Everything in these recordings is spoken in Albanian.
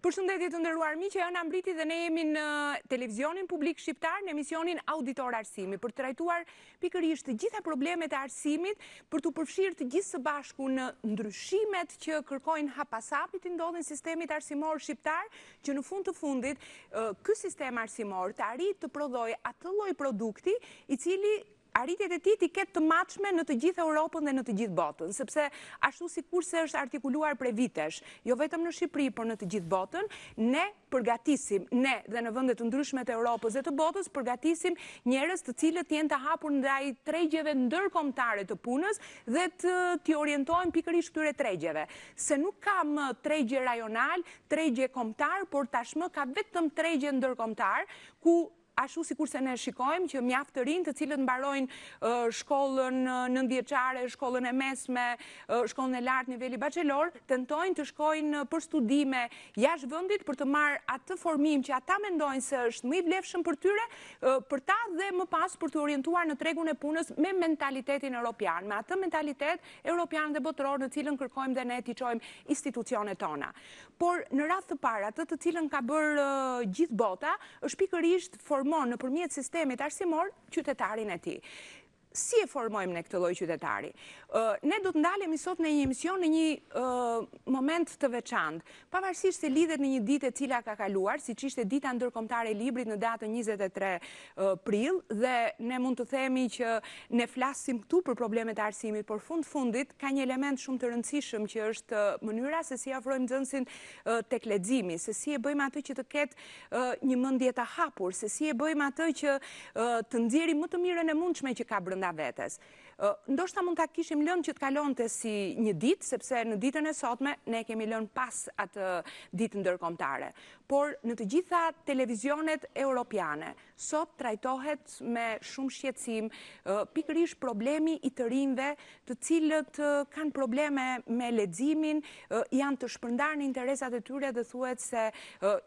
Përshëndetje të nderuar miq, Ana Mbriti dhe ne jemi në televizionin publik shqiptar në emisionin Auditor Arsimi për të trajtuar pikërisht të gjitha problemet e arsimit, për të përfshirë të gjithë së bashku në ndryshimet që kërkojnë hapasapit i ndodhin sistemit arsimor shqiptar, që në fund të fundit ky sistem arsimor të arrijë të prodhojë atë lloj produkti i cili arritjet e tij të ketë të matshme në të gjithë Europën dhe në të gjithë botën, sepse ashtu sikurse është artikuluar prej vitesh, jo vetëm në Shqipëri, por në të gjithë botën, ne përgatisim, ne dhe në vende të ndryshme të Europës dhe të botës, përgatisim njerëz të cilët jenë të hapur ndaj tregjeve ndërkombëtare të punës dhe t'i orientojnë pikërisht këtyre tregjeve. Se nuk ka më tregje rajonal, tregje kombëtar, por tashmë ka vetëm tregje ndërkombëtar, ku ashtu sikurse ne shikojmë që mjaft të rinj të cilët mbarojnë shkollën nëntëvjeçare, shkollën e mesme, shkollën e lartë niveli bachelor, tentojnë të shkojnë për studime jashtë vendit për të marrë atë formim që ata mendojnë se është më i vlefshëm për tyre, për ta dhe më pas për të orientuar në tregun e punës me mentalitetin europian, me atë mentalitet europian dhe botror në cilën kërkojmë dhe ne t'i çojmë institucionet tona. Por në radhë të parë, atë të cilën ka bërë gjithë bota, është pikërisht formon nëpërmjet sistemit arsimor qytetarin e tij. Si e formojmë ne këtë lloj qytetari? Ne do të ndalemi sot në një emision në një moment të veçantë, pavarësisht se lidhet në një ditë e cila ka kaluar, siç ishte dita ndërkombëtare e librit në datën 23 prill, dhe ne mund të themi që ne flasim këtu për problemet e arsimit, por fundit ka një element shumë të rëndësishëm që është mënyra se si afrojmë nxënësin tek leximi, se si e bëjmë atë që të ketë një mendje të hapur, se si e bëjmë atë që të nxjerrim më të mirën e mundshme që ka brenda vetes. Ndoshta mund ta kishim lënë që të kalonte si një ditë, sepse në ditën e sotme ne kemi lënë pas atë ditë ndërkombëtare. Por në të gjitha televizionet europiane sot trajtohet me shumë shqetësim pikërisht problemi i të rinjve, të cilët kanë probleme me leximin, janë të shpërndarë në interesat e tyre dhe thuhet se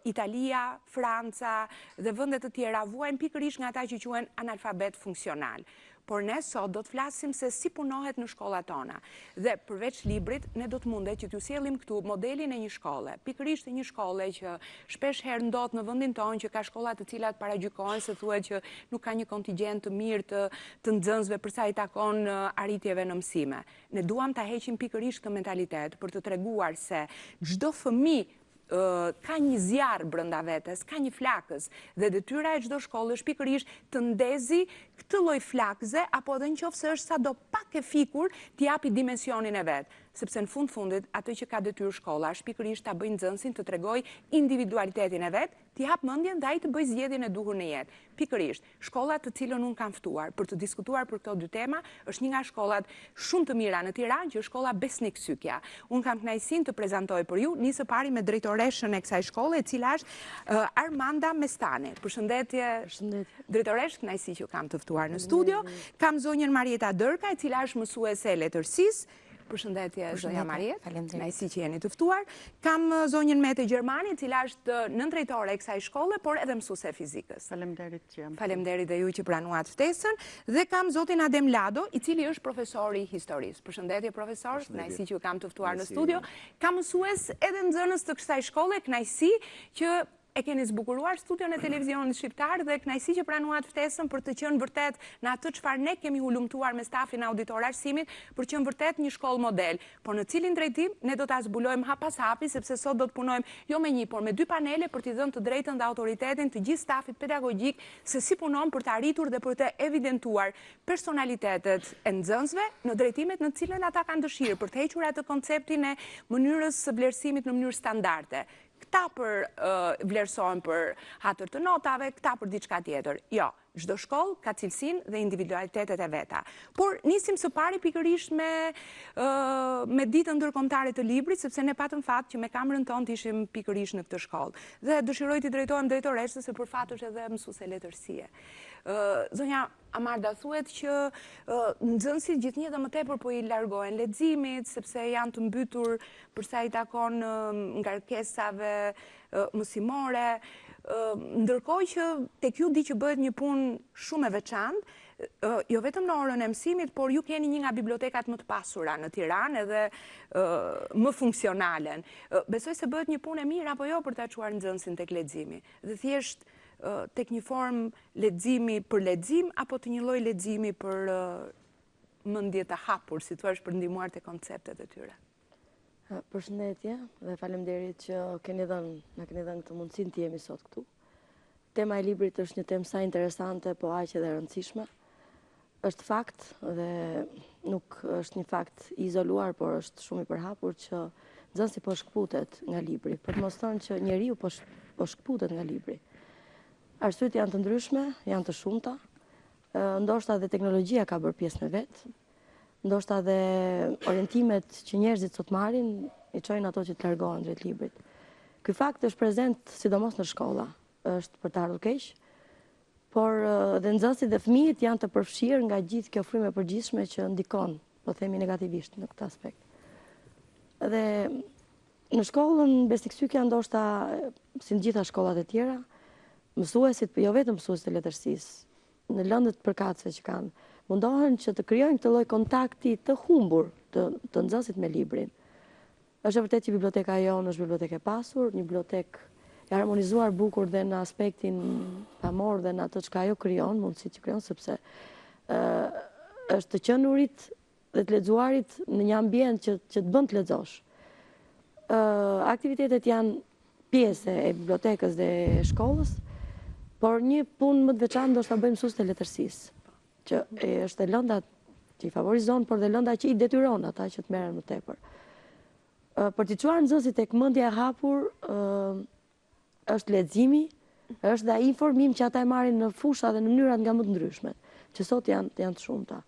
Italia, Franca dhe vende të tjera vuajnë pikërisht nga ata që quhen analfabet funksional. Por ne sot do të flasim se si punohet në shkollat tona. Dhe përveç librit, ne do të mundet që t'ju sjellim këtu modelin e një shkolle, pikërisht e një shkolle që shpesh herë ndodh në vendin tonë që ka shkolla të cilat paragjykohen se thuhet që nuk ka një kontingjent të mirë të nxënësve për sa i takon arritjeve në mësime. Ne duam ta heqim pikërisht këtë mentalitet për të treguar se çdo fëmijë ka një zjarr brenda vetes, ka një flakës, dhe detyra e çdo shkolle është pikërisht të ndezi këtë lloj flakëze, apo edhe nëse është sado pak e fikur, t'i japi dimensionin e vet. Sepse në fundit atë që ka detyrë shkolla është pikërisht ta bëjë nxënësin të tregojë individualitetin e vet, t'i hap mendjen dhe ai të bëjë zgjedhjen e duhur në jetë. Pikërisht, shkolla të cilën unë kam ftuar për të diskutuar për këto dy tema është një nga shkollat shumë të mira në Tiranë, që është shkolla Besnik Sykja. Unë kam kënaqësinë të prezantoj për ju një së pari me drejtoreshën e kësaj shkolle, e cila është Armanda Mestani. Përshëndetje. Përshëndetje. Drejtoresh, kënaqësi që kam të ftuar në studio. Kam zonjën Marieta Dërka, e cila është mësuese e letërsisë. Përshëndetje, zonja Mariet. Kënaqësi që jeni të ftuar. Kam zonjën Mete Gjermani, e cila është nëntërdrejtore e kësaj shkolle, por edhe mësuese e fizikës. Faleminderit që jam. Faleminderit dhe ju që pranuat ftesën. Dhe kam zotin Adem Lado, i cili është profesor i historisë. Përshëndetje, profesor. Kënaqësi që ju kam të ftuar në studio. Kam mësues edhe nxënës të kësaj shkolle, kënaqësi që e keni zbukuruar studion e televizionit shqiptar dhe kënaqësi që pranuat ftesën për të qenë vërtet në atë çfarë ne kemi hulumtuar me stafin Auditor Arsimit, për qenë vërtet një shkollë model. Por në cilin drejtim ne do ta zbulojmë hap pas hapi, sepse sot do të punojmë jo me një, por me dy panele për t'i dhënë të drejtën dhe autoritetin të gjithë stafit pedagogjik se si punon për të arritur dhe për të evidentuar personalitetet e nxënësve në drejtimet në të cilën ata kanë dëshirë, për të hequr atë konceptin e mënyrës së vlerësimit në mënyrë standarde. Këta për vlerësohen për hatër të notave, këta për diçka tjetër. Jo, çdo shkollë ka cilësinë dhe individualitetet e veta. Por nisim së pari pikërisht me ditën ndërkombëtare të librit, sepse ne patëm fat që me kamrën tonë të ishim pikërisht në këtë shkollë. Dhe dëshiroj t'i drejtohem drejtoreshës, se për fat është edhe mësuese letërsie. Zonja Amarda, thuhet që nxënësit gjithnjë dhe më tepër po i largohen leximit, sepse janë të mbytur për sa i takon ngarkesave mësimore, ndërkohë që tek ju di që bëhet një punë shumë e veçantë jo vetëm në orën e mësimit, por ju keni një nga bibliotekat më të pasura në Tiranë edhe më funksionalen. Besoj se bëhet një punë e mirë apo jo për ta çuar nxënësin tek leximi. Dhe thjesht tek një formë leximi për lexim apo të një lloj leximi për mendje të hapur, si thua, për ndihmuar te konceptet e tyre. Përshëndetje dhe faleminderit që na keni dhënë këtë mundësinë të jemi sot këtu. Tema e librit është një temë sa interesante, po aq edhe e rëndësishme. Është fakt dhe nuk është një fakt i izoluar, por është shumë i përhapur që nxënësi po shkputet nga libri, për të mos thënë që njeriu po shkputet nga libri. Arsyet janë të ndryshme, janë të shumta. Ndoshta dhe teknologjia ka bërë pjesën e vet. Ndoshta dhe orientimet që njerëzit sot marrin i çojnë ato që të largohen drejt librit. Ky fakt është prezent sidomos në shkolla, është për të ardhur keq, por dhe nxënësit dhe fëmijët janë të përfshirë nga gjithë kjo frymë e përgjithshme që ndikon, po themi negativisht në këtë aspekt. Dhe në shkollën Besniksyqja ndoshta si në gjitha shkollat e tjera, mësuesit, jo vetëm mësuesit e letërsisë, në lëndët përkatëse që kanë, mundohen që të krijojnë këtë lloj kontakti të humbur të nxënësit me librin. Është e vërtetë që biblioteka jonë është bibliotekë e pasur, një bibliotekë e harmonizuar bukur dhe në aspektin pamor dhe në ato çka ajo krijon, mundësitë që krijon, sepse është të qenurit dhe të lexuarit në një ambient që të bën të lexosh. Aktivitetet janë pjesë e bibliotekës dhe e shkollës, por një punë më të veçantë ndoshta bëjmë mësuesit e letërsisë, që është e lënda që i favorizon, por dhe lënda që i detyron ata që të merren më tepër. Për t'i çuar nxënësit tek mendja e hapur, është leximi, është dhe ai informim që ata e marrin në fusha dhe në mënyra nga më të ndryshme, që sot janë të shumta.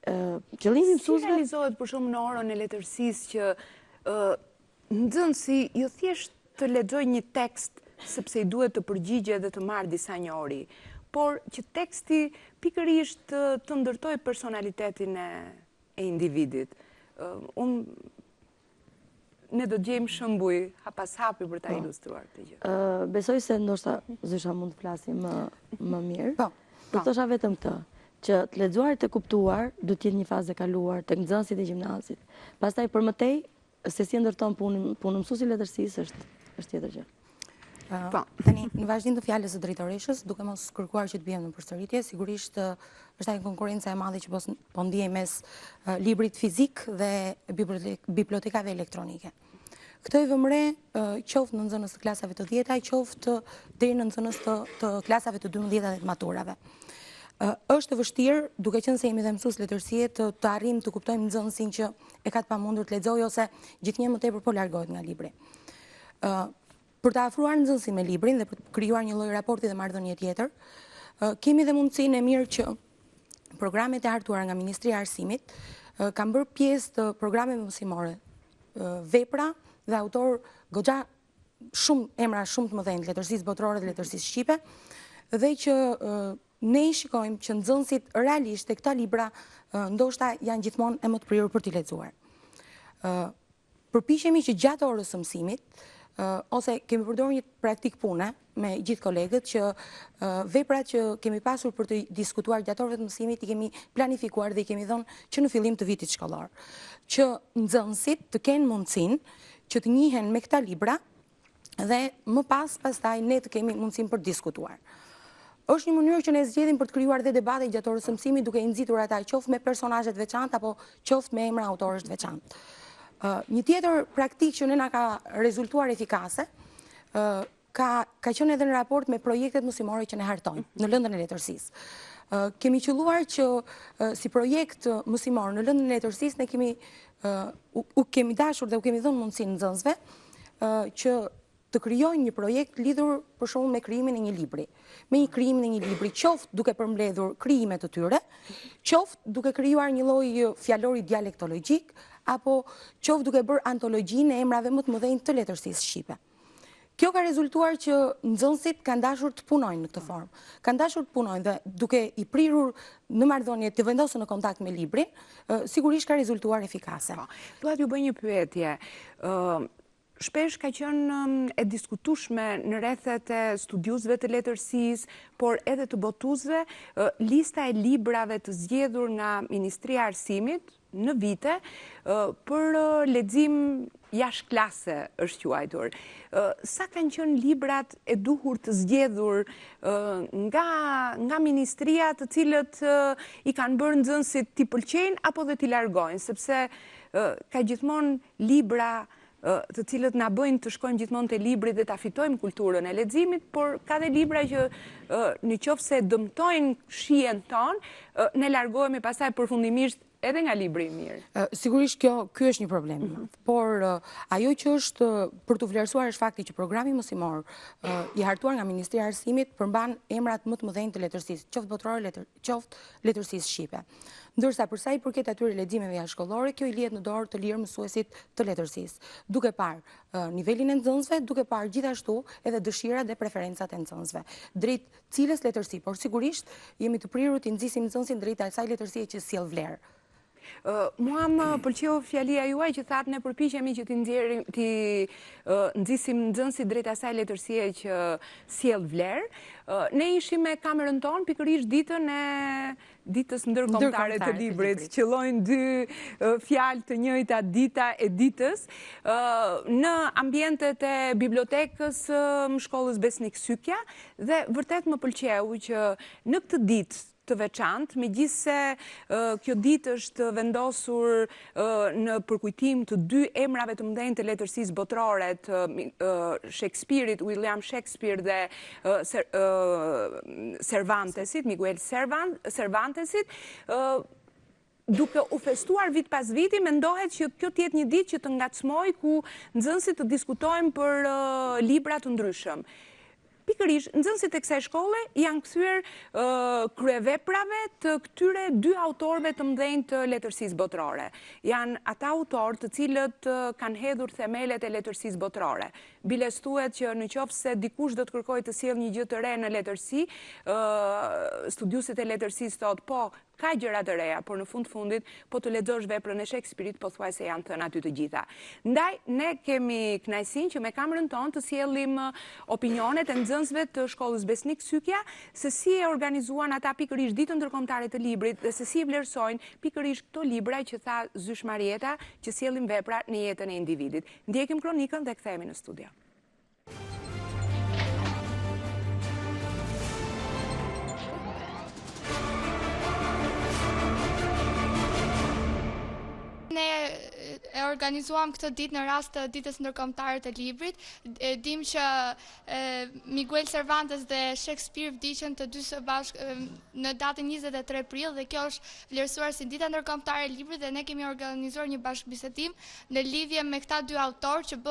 Qëllimi i mësuesve si realizohet për shumë në orën e letërsisë që nxënësi jo thjesht të lexojë një tekst sepse i duhet të përgjigje dhe të marrë disa njori, por që teksti pikërisht të ndërtojë personalitetin e individit. Ne do gjejmë shembuj pas hapi për ta ilustruar këtë gjë. Besoj se ndoshta Zysha mund të flasim më mirë. Do thosha vetëm këtë, që të lexuar të kuptuar duhet të jetë një fazë e kaluar tek nxënësit e gjimnazit. Pastaj për mëtej, se si ndërton punën mësuesi letërsisë është tjetër gjë. Tani, në vazhdim të fjalës së drejtoreshës, duke mos kërkuar që të bijmë në përsëritje, sigurisht është ai konkurrenca e madhe që po ndiej mes librit fizik dhe bibliotekave elektronike. Këtë i vëmre qoftë në nxënës të klasave të 10-ta, qoftë deri në nxënës të klasave të 12-ta dhe të maturave. Është e vështirë, duke qenë se jemi dhe mësues letërsie, të arrijmë të kuptojmë nxënësin që e ka të pamundur të lexojë ose gjithnjë më tepër po largohet nga libri. Për të afruar nxënësin me librin dhe për të krijuar një lloj raporti dhe marrëdhënie tjetër, kemi dhe mundësinë e mirë që programet e hartuara nga Ministria e Arsimit kanë bërë pjesë të programeve mësimore, vepra dhe autor goxha emra shumë të mëdhenj të letërsisë botërore dhe letërsisë shqipe, dhe që ne i shikojmë që nxënësit realisht te këta libra ndoshta janë gjithmonë e më të prirur për t'i lexuar. Përpiqemi që gjatë orës së mësimit ose kemi përdorur një praktik pune me gjithë kolegët që veprat që kemi pasur për të diskutuar gjatë orëve të mësimit i kemi planifikuar dhe i kemi dhënë që në fillim të vitit shkollor. Që nxënësit të kenë mundësinë që të njihen me këta libra dhe më pastaj ne të kemi mundësinë për të diskutuar. Është një mënyrë që ne zgjedhim për të krijuar dhe debate gjatë orës së mësimit duke i nxitur ata qoftë me personazhe të veçantë apo qoftë me emra autorësh të veçantë. Një tjetër praktik që ne na ka rezultuar efikase ka qenë edhe në raport me projektet mësimore që ne hartojmë në lëndën e letërsisë. Kemi qelluar që si projekt mësimor në lëndën e letërsisë ne kemi dashur dhe u kemi dhënë mundësinë nxënësve që të krijojnë një projekt lidhur për shembull me krijimin e një libri. Me një krijimin e një libri, qoftë duke përmbledhur krijimet të tyre, qoftë duke krijuar një lloj fjalori dialektologjik, apo qoftë duke bërë antologjinë e emrave më të mëdhenj të letërsisë shqipe. Kjo ka rezultuar që nxënësit kanë dashur të punojnë në këtë formë. Kanë dashur të punojnë dhe duke i prirur në marrëdhënie të vendosur në kontakt me librin, sigurisht ka rezultuar efikase. Dua t'ju bëj një pyetje. shpesh ka qenë e diskutueshme në rrethet e studiusëve të letërsisë, por edhe të botuesve, lista e librave të zgjedhur nga Ministria e Arsimit në vite për lexim jashtëklase është quajtur. Sa kanë qenë librat e duhur të zgjedhur nga ministria, të cilët i kanë bërë nxënësit t'i pëlqejnë apo dhe t'i largojnë, sepse ka gjithmonë libra të cilët na bëjnë të shkojmë gjithmonë te libri dhe ta fitojmë kulturën e leximit, por ka dhe libra që në qoftë se dëmtojnë shijen tonë, ne largohemi pastaj përfundimisht edhe nga libri i mirë. Sigurisht ky është një problem, por ajo që është për të vlerësuar është fakti që programi mësimor i hartuar nga Ministria e Arsimit përmban emrat më të mëdhenj të letërsisë, qoftë botërore, qoftë letërsisë shqipe. Ndërsa përsa i përket atyre leximeve jashtëkollore, kjo i lihet në dorë të lirë mësuesit të letërsisë, duke parë nivelin e nxënësve, duke parë gjithashtu edhe dëshirat dhe preferencat e nxënësve. Drejt cilës letërsi, por sigurisht jemi të prirur të nxisim nxënësin drejt asaj letërsie që sjell vlerë. Mua më pëlqeu fjalia juaj që thatë ne përpiqemi që t'i nxisim nxënësit drejt asaj letërsie që sjell vlerë. Ne ishim me kamerën tonë pikërisht ditën e ditës ndërkombëtare të librit, qëllojnë dy fjalë të njëjta, dita e ditës, në ambientet e bibliotekës më shkollës Besnik Sykja, dhe vërtet më pëlqeu që në këtë ditë të veçantë, megjithse kjo ditë është vendosur në përkujtim të dy emrave të mëdhenj të letërsisë botërore, të Shakespeare-it, William Shakespeare dhe Cervantesit, Miguel Cervantesit, duke u festuar vit pas viti, mendohet që kjo të jetë një ditë që të ngacmoj ku nxënësit të diskutojnë për libra të ndryshëm. Pikërisht, nxënësit e kësaj shkolle janë kthyer kryeveprave të këtyre dy autorëve të mëdhenj të letërsisë botërore. Janë ata autorë të cilët kanë hedhur themelet e letërsisë botërore. Biles thuhet që në qoftë se dikush do të kërkojë të sjellë një gjë të re në letërsi, studiuesit e letërsisë thotë, po, ka gjëra të reja, por në fundit, po të lexosh veprën e Shakespeare-it, pothuajse janë thënë aty të gjitha. Ndaj, ne kemi kënaqësinë që me kamerën tonë të sjellim opinionet e nxënësve të shkollës Besnik Sykja, se si e organizuan ata pikërisht ditën ndërkombëtare të librit dhe se si e vlerësojnë pikërisht këto libra që tha Zysh Marieta, që sjellin vepra në jetën e individit. Ndjekim kronikën dhe kthehemi në studio. Ne e organizuam këtë ditë në rast të ditës ndërkombëtare të librit. Dim që Miguel Cervantes dhe Shakespeare vdiqën të dy së bashku në datën 23 prill dhe kjo është vlerësuar si dita ndërkombëtare e librit dhe ne kemi organizuar një bashkëbisedim në lidhje me këta dy autorë që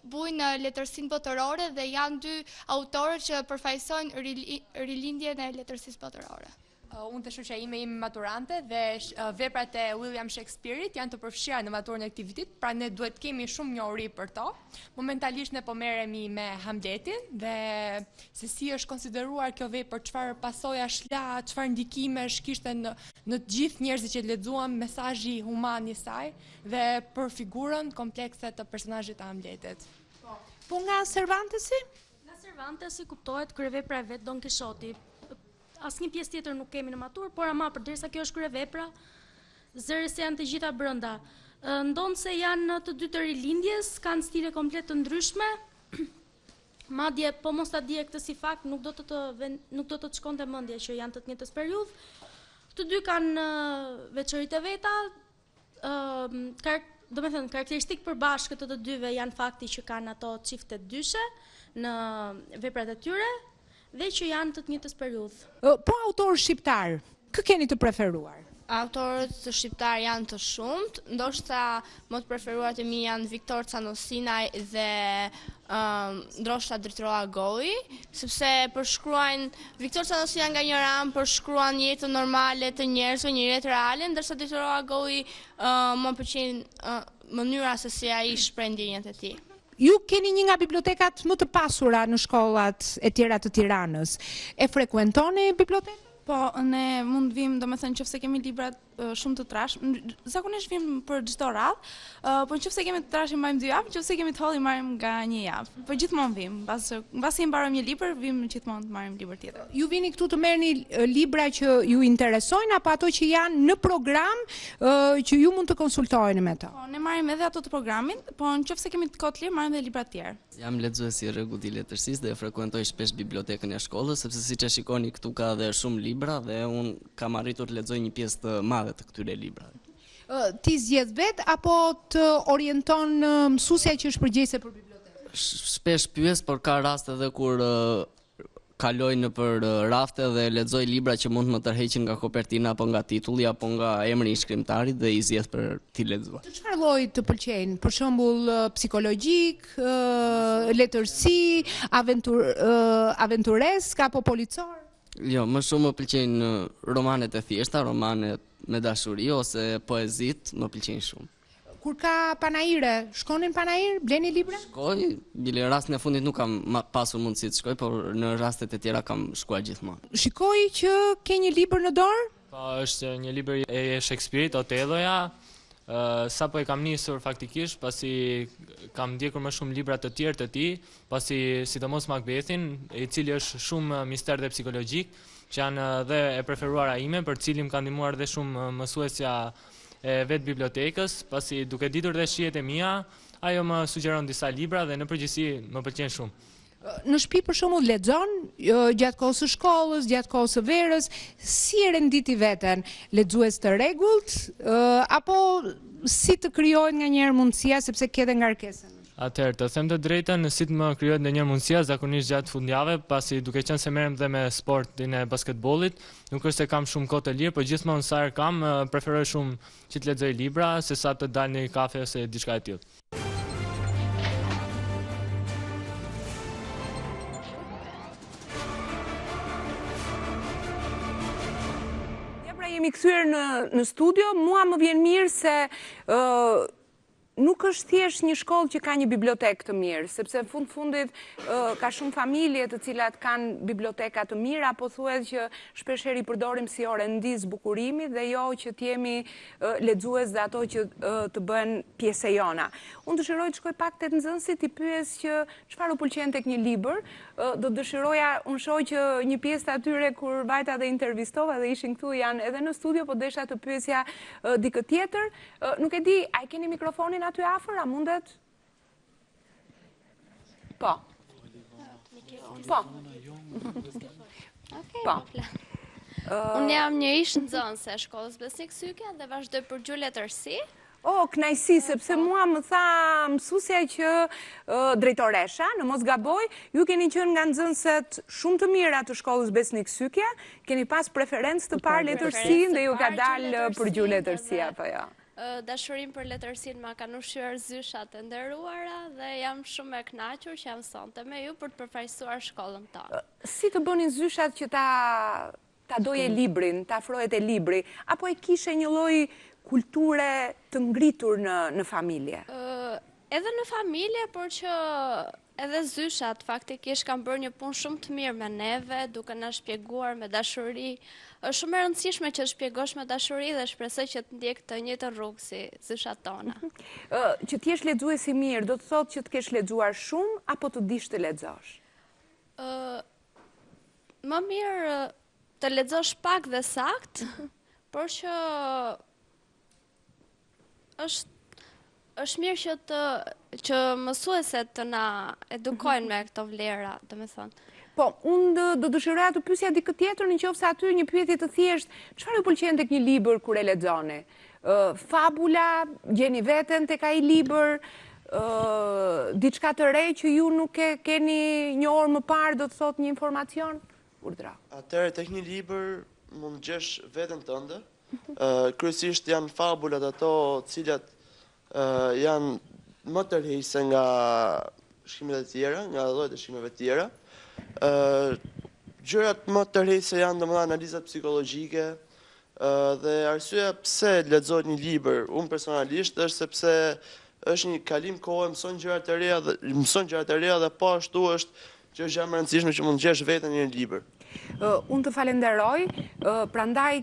bujnë letërsinë botërore dhe janë dy autorë që përfaqësojnë rilindjen e letërsisë botërore. Unë të shoqja ime jemi maturante dhe veprat e William Shakespeare-it janë të përfshira në maturën e këtij vitit, pra ne duhet kemi shumë njohuri për to. Momentalisht ne po merremi me Hamletin dhe se si është konsideruar kjo vepër, çfarë pasojash la, çfarë ndikimesh kishte në të gjithë njerëzit që lexuan, mesazhi human i saj dhe për figurën komplekse të personazhit të Hamletit. Po nga Cervantesi? Nga Cervantesi kuptohet kryevepra e vet Don Kishoti. Asnjë pjesë tjetër nuk kemi në matur, por ama përderisa kjo është kryevepra, zëres janë të gjitha brenda. Ndonë se janë të dy të rilindjes, kanë stile komplet të ndryshme. Madje po mos ta dije këtë si fakt, nuk do të të shkonte mendja që janë të njëjtës periudhë. Të dy kanë veçoritë e veta, do me thënë, karakteristikë përbashkët të dyve janë fakti që kanë ato çifte dyshe në veprat e tyre, dhe që janë të njëjtës periudhë. Po autorë shqiptar, kë keni të preferuar? Autorët shqiptar janë të shumt, ndoshta më të preferuarat e mi janë Viktor Canosinaj dhe ndoshta Dritroa Goi, sepse përshkruajnë Viktor Canosinaj nga një ran përshkruan jetën normale të njerëzve, një jetë reale, ndërsa Dritroa Goi më pëlqen mënyra se si ai shpreh ndjenjat e tij. Ju keni një nga bibliotekat më të pasura në shkollat e tjera të Tiranës. E frekuentoni bibliotekën? Po, ne mund vim, do me thënë qëfëse kemi librat shumë të trash. Zakonisht vim për çdo radhë, por nëse kemi të trashë marrim 2 javë, nëse kemi të holli marrim nga 1 javë. Po gjithmonë vim, mbasi mbarojmë një libër, vim gjithmonë të marrim libër tjetër. Ju vini këtu të merrni libra që ju interesojnë apo ato që janë në program që ju mund të konsultoheni me to? Po, ne marrim edhe ato të programit, po nëse kemi të kohë të lirë, marrim edhe libra të tjerë. Jam lexues i rregullt i letërsisë dhe frekuentoj shpesh bibliotekën e shkollës, sepse siç e shikoni këtu ka edhe shumë libra dhe un kam arritur të lexoj një pjesë të madhe të këtyre librave. Ti zgjedh vet apo të orienton mësuesja që është përgjegjëse për bibliotekë? Shpesh pyes, por ka raste edhe kur kaloj nëpër rafte dhe lexoj libra që mund të më tërheqin nga kopertina apo nga titulli apo nga emri i shkrimtarit dhe i zgjedh për t'i lexuar. Të çfarë lloji të pëlqejnë? Për shembull psikologjik, letërsi, aventuresk apo policor? Jo, më shumë më pëlqejnë romanet e thjeshta, romanet me dashuri ose poezit, më pëlqejnë shumë. Kur ka panaire, shkonin panair, bleni libra? Shkoj, bile rastin e fundit nuk kam pasur mundësi të shkoj, por në rastet e tjera kam shkuar gjithmonë. Shikoj që ke një libër në dorë? Po, është një libër e Shakespeare-it, Otelloja. Sapo e kam nisur faktikisht, pasi kam ndjekur më shumë libra të tjerë të tij, pasi sidomos Macbethin, i cili është shumë mister dhe psikologjik, që janë dhe e preferuara ime, për cilin ka ndihmuar dhe shumë mësuesja e vetë bibliotekës, pasi duke ditur dhe shijet e mia, ajo më sugjeron disa libra dhe në përgjithësi më pëlqen shumë. Në shtëpi për shembull lexon gjatë kohës së shkollës, gjatë kohës së verës, si e renditi veten, lexues të rregullt apo si të krijohet nganjëherë mundësia sepse ke edhe ngarkesën? Atëherë, të them të drejtën, si të më krijohet ndonjëherë mundësia, zakonisht gjatë fundjavë, pasi duke qenë se merrem dhe me sportin e basketbollit, nuk është se kam shumë kohë të lirë, por gjithmonë sa herë kam, preferoj shumë që të lexoj libra sesa të dal në një kafe ose diçka e tillë. Jemi kthyer në studio, mua më vjen mirë se nuk është thjesht një shkollë që ka një bibliotekë të mirë, sepse në fundit ka shumë familje të cilat kanë biblioteka të mira, apo thuhet që shpeshherë i përdorim si orendi zbukurimi dhe jo që t'jemi lexues dhe ato që të bëhen pjesë e jona. Unë dëshiroj të shkoj pak tek nxënësit i pyes që çfarë u pëlqen tek një libër, do dëshiroja, unë shoh që një pjesë të atyre kur vajta dhe intervistova dhe ishin këtu janë edhe në studio, po desha të pyesja dikë tjetër. Nuk e di, a e keni mikrofonin aty afër, a mundet? Po. Po. Po. Unë jam një ish nxënëse e shkollës Besnik Sykja dhe vazhdoj për gjuhë letërsi. Knajsi, sepse mua më tha mësuesja që drejtoresha, në mos gaboj, ju keni qenë nga nxënëset shumë të mira të shkollës Besnik Sykja, keni pas preferencë të parë letërsinë dhe ju ka dalë për gjuhë letërsi apo jo? Dashurim për letërsinë ma kanë ushqyer zyshat e nderuara dhe jam shumë e kënaqur që jam sonte me ju për të përfaqësuar shkollën tonë. Si të bënin zyshat që ta doje librin, ta afrohet e libri, apo e kishe një lloj kulture të ngritur në familje? Edhe në familje, por që edhe zyshat faktikisht kanë bërë një punë shumë të mirë me neve, duke na shpjeguar me dashuri. Është shumë e rëndësishme që të shpjegosh me dashuri dhe shpresoj që të ndjek të njëjtën rrugë si zyshat tona. Që t'jesh lexues i mirë, do të thotë që të kesh lexuar shumë apo të dish të lexosh? Më mirë të lexosh pak dhe sakt, por që është mirë që mësueset të na edukojnë me këto vlera, domethënë. Po, unë do dëshiroja të pyesja dikë tjetër nëse aty një pyetje të thjeshtë, çfarë ju pëlqen tek një libër kur e lexoni? Fabula, gjeni veten tek ai libër, diçka të re që ju nuk e keni njohur më parë, do të thotë një informacion? Urdhra. Atëherë tek një libër mund gjesh veten tënde. Kryesisht janë fabulat ato cilat janë më tërheqëse nga shkrimet e tjera, nga llojet e shkrimeve të tjera. Gjërat më tërheqëse janë domethënë analizat psikologjike dhe arsyeja pse lexohet një libër, unë personalisht është sepse është një kalim kohe, mëson gjëra të reja dhe po ashtu është Që është gjë më e rëndësishme që mund gjesh veten në një libër. Unë të falenderoj, prandaj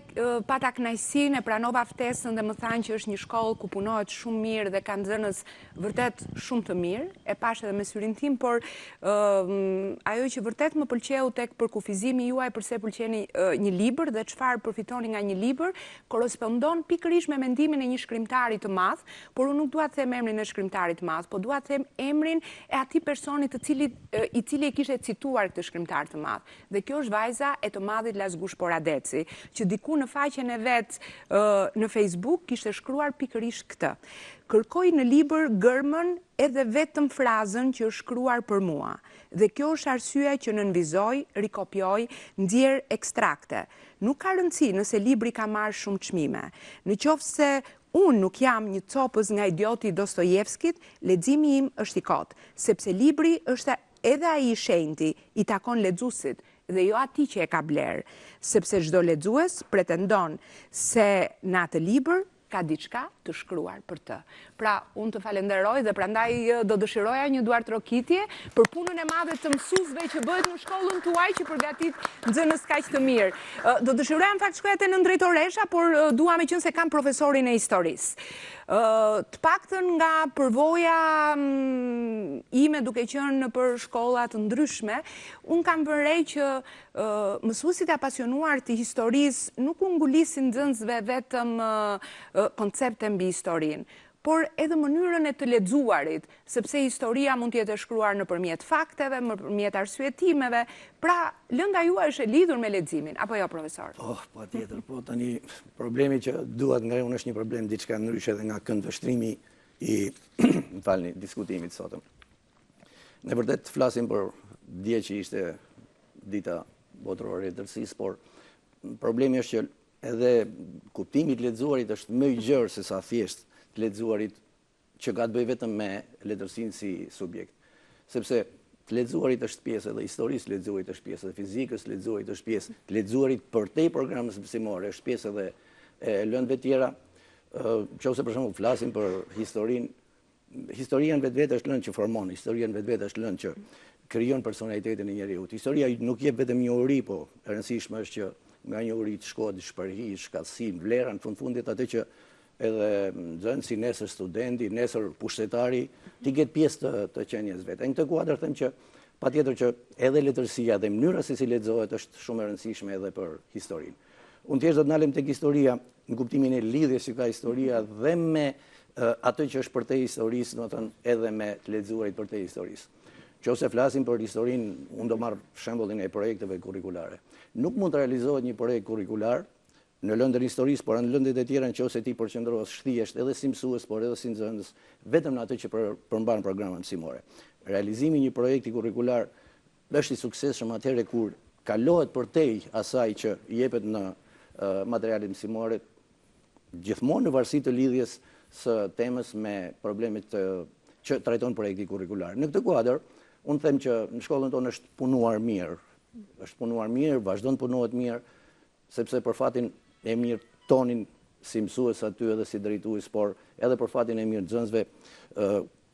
pata kënaqësinë e pranova ftesën dhe më thanë që është një shkollë ku punohet shumë mirë dhe kanë nxënës vërtet shumë të mirë, e pash edhe me syrin tim, por ajo që vërtet më pëlqeu tek përkufizimi juaj përse pëlqeni një libër dhe çfarë përfitoni nga një libër, korrespondon pikërisht me mendimin e një shkrimtari të madh, por unë nuk dua të them emrin e shkrimtarit të madh, por dua të them emrin e atij personi i cili e kishte cituar këtë shkrimtar të madh. Dhe kjo është vajza e të madhit Lazgush Poradeci, që diku në faqen e vet në Facebook kishte shkruar pikërisht këtë. Kërkoj në libër gërmën edhe vetëm frazën që është shkruar për mua. Dhe kjo është arsyeja që nënvizoj, rikopjoj, nxjerr ekstrakte. Nuk ka rëndësi nëse libri ka marrë shumë çmime. Në qoftë se unë nuk jam një copës nga idioti Dostojevskit, leximi im është i kotë, sepse libri është edhe ai i shenjti, i takon lexuesit dhe jo atij që e ka bler, sepse çdo lexues pretendon se në atë libër ka diçka të shkruar për të. Pra, unë të falenderoj dhe prandaj do dëshiroja një duartrokitje për punën e madhe të mësuesve që bëhet në shkollën tuaj që përgatit nxënës kaq të mirë. Do dëshiroja në fakt shkoja te nën drejtoresha, por dua me qenë se kam profesorin e historisë. Të paktën nga përvoja ime duke qenë për shkolla të ndryshme, unë kam vënë re që mësuesit e apasionuar të historisë nuk u ngulisin nxënësve vetëm koncepte mbi historinë, por edhe mënyrën e të lexuarit, sepse historia mund të jetë shkruar nëpërmjet fakteve, nëpërmjet arsyetimeve. Pra, lënda juaj është e lidhur me leximin, apo jo, profesor? Patjetër, po tani problemi që duhet nga unë është një problem diçka ndryshe edhe nga këndvështrimi i diskutimit sotëm. Ne vërtet flasim për dje që ishte dita botërore e letërsisë, por problemi është që edhe kuptimi i lexuarit është më i gjerë se sa thjesht të lexuarit që ka të bëjë vetëm me letërsinë si subjekt. Sepse të lexuarit është pjesë edhe historisë, lexuarit është pjesë edhe fizikës, lexuarit është pjesë të lexuarit përtej programës mësimore, është pjesë edhe e lëndëve tjera. Nëse për shembull flasim për historinë, historia në vetvete është lëndë që formon, historia në vetvete është lëndë që krijon personalitetin e njeriut. Historia nuk jep vetëm një uri, po e rëndësishme është që nga një uri të shkohet shpërhi, shkatësi, vlera në fundit atë që edhe nxënësi, nesër studenti, nesër pushtetari, ti ketë pjesë të qenies vetë. Në këtë kuadër them që patjetër që edhe letërsia dhe mënyra se si lexohet është shumë e rëndësishme edhe për historinë. Unë thjesht do të ndalem tek historia në kuptimin e lidhjes që ka historia dhe me atë që është përtej historisë, domethënë edhe me të lexuarit përtej historisë. Nëse flasim për historinë, unë do marr shembullin e projekteve kurrikulare. Nuk mund të realizohet një projekt kurrikular në lëndën e historisë, por në lëndët e tjera nëse ti përqendrohesh shtihesh edhe si mësues, por edhe si nxënës, vetëm në atë që përmban programet mësimore. Realizimi i një projekti kurrikular është i suksesshëm atëherë kur kalohet përtej asaj që i jepet në materialet mësimore, gjithmonë në varësi të lidhjes së temës me problemet që trajton projekti kurrikular. Në këtë kuadër, unë them që në shkollën tonë është punuar mirë, vazhdon të punohet mirë, sepse për fatin e mirë tonin si mësues aty edhe si drejtues, por edhe për fatin e mirë nxënësve,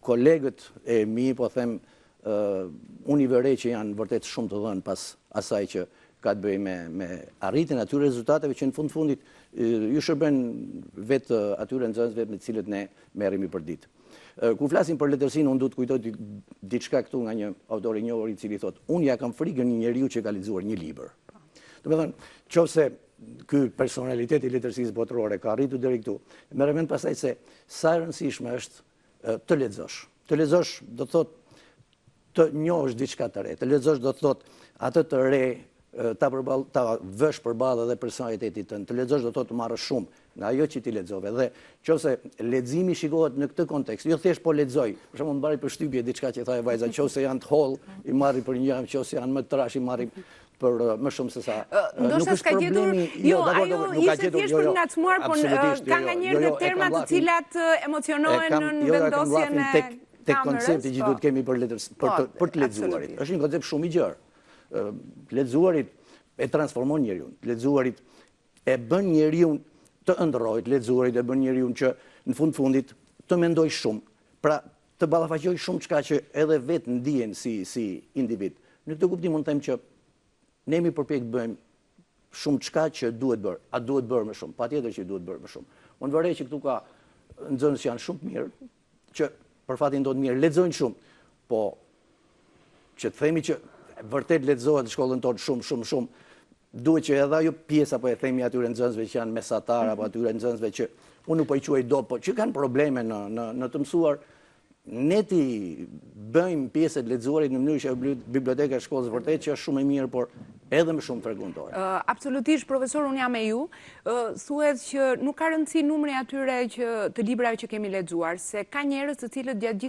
kolegët e mi, po them, unë i vërej që janë vërtet shumë të dhënë pas asaj që ka të bëjë me arritjen atyre rezultateve që në fundit ju shërben vetë atyre nxënësve me të cilët ne merremi për ditë. Kur flasim për letërsinë, unë duhet kujtoj diçka këtu nga një autor i njohur i cili thotë, unë ja kam frikën një njeriu që ka lexuar një libër. Domethënë, nëse ky personalitet i letërsisë botërore ka arritur deri këtu, merr mend pastaj se sa e rëndësishme është të lexosh. Të lexosh do të thotë të njohësh diçka të re. Të lexosh do të thotë atë të re ta vësh përballë edhe personalitetit tënd. Të lexosh do të thotë të marrësh shumë nga ajo që ti lexove. Dhe nëse leximi shikohet në këtë kontekst, jo thjesht po lexoj. Për shembull, mbari përshtypje diçka që tha e vajza, nëse janë të holl, i marri për një, nëse janë më të trash, i marri për më shumë se sa. Ndoshta s'ka gjetur, jo, ajo ishte thjesht për ngacmuar, por ka nganjëherë dhe terma të cilat emocionohen në vendosjen e kamerës. Tek koncepti që duhet kemi për të lexuarit. Është një koncept shumë i gjerë. Lexuarit e transformon njeriu. Lexuarit e bën njeriu të ëndrrojë, lexuarit e bën njeriu që në fundit të mendoj shumë. Pra, të ballafaqoj shumë çka që edhe vetë ndihen si individ. Në këtë kuptim mund të them që ne jemi përpjek të bëjmë shumë çka që duhet bërë. A duhet bërë më shumë? Patjetër që duhet bërë më shumë. Unë vërej që këtu ka nxënës që janë shumë të mirë, që për fatin do të mirë lexojnë shumë, po që të themi që vërtet lexohet në shkollën tonë shumë, duhet që edhe ajo pjesa, po e themi atyre nxënësve që janë mesatar, apo atyre nxënësve që unë po i quaj do, po që kanë probleme në të mësuar, ne ti bëjmë pjesët lexuarit në mënyrë që biblioteka e shkollës vërtet që është shumë e mirë, por edhe më shumë frekventohet. Absolutisht, profesor, unë jam me ju. Thuhet që nuk ka rëndësi numri atyre të librave që kemi lexuar, se ka njerëz të cilët gjatë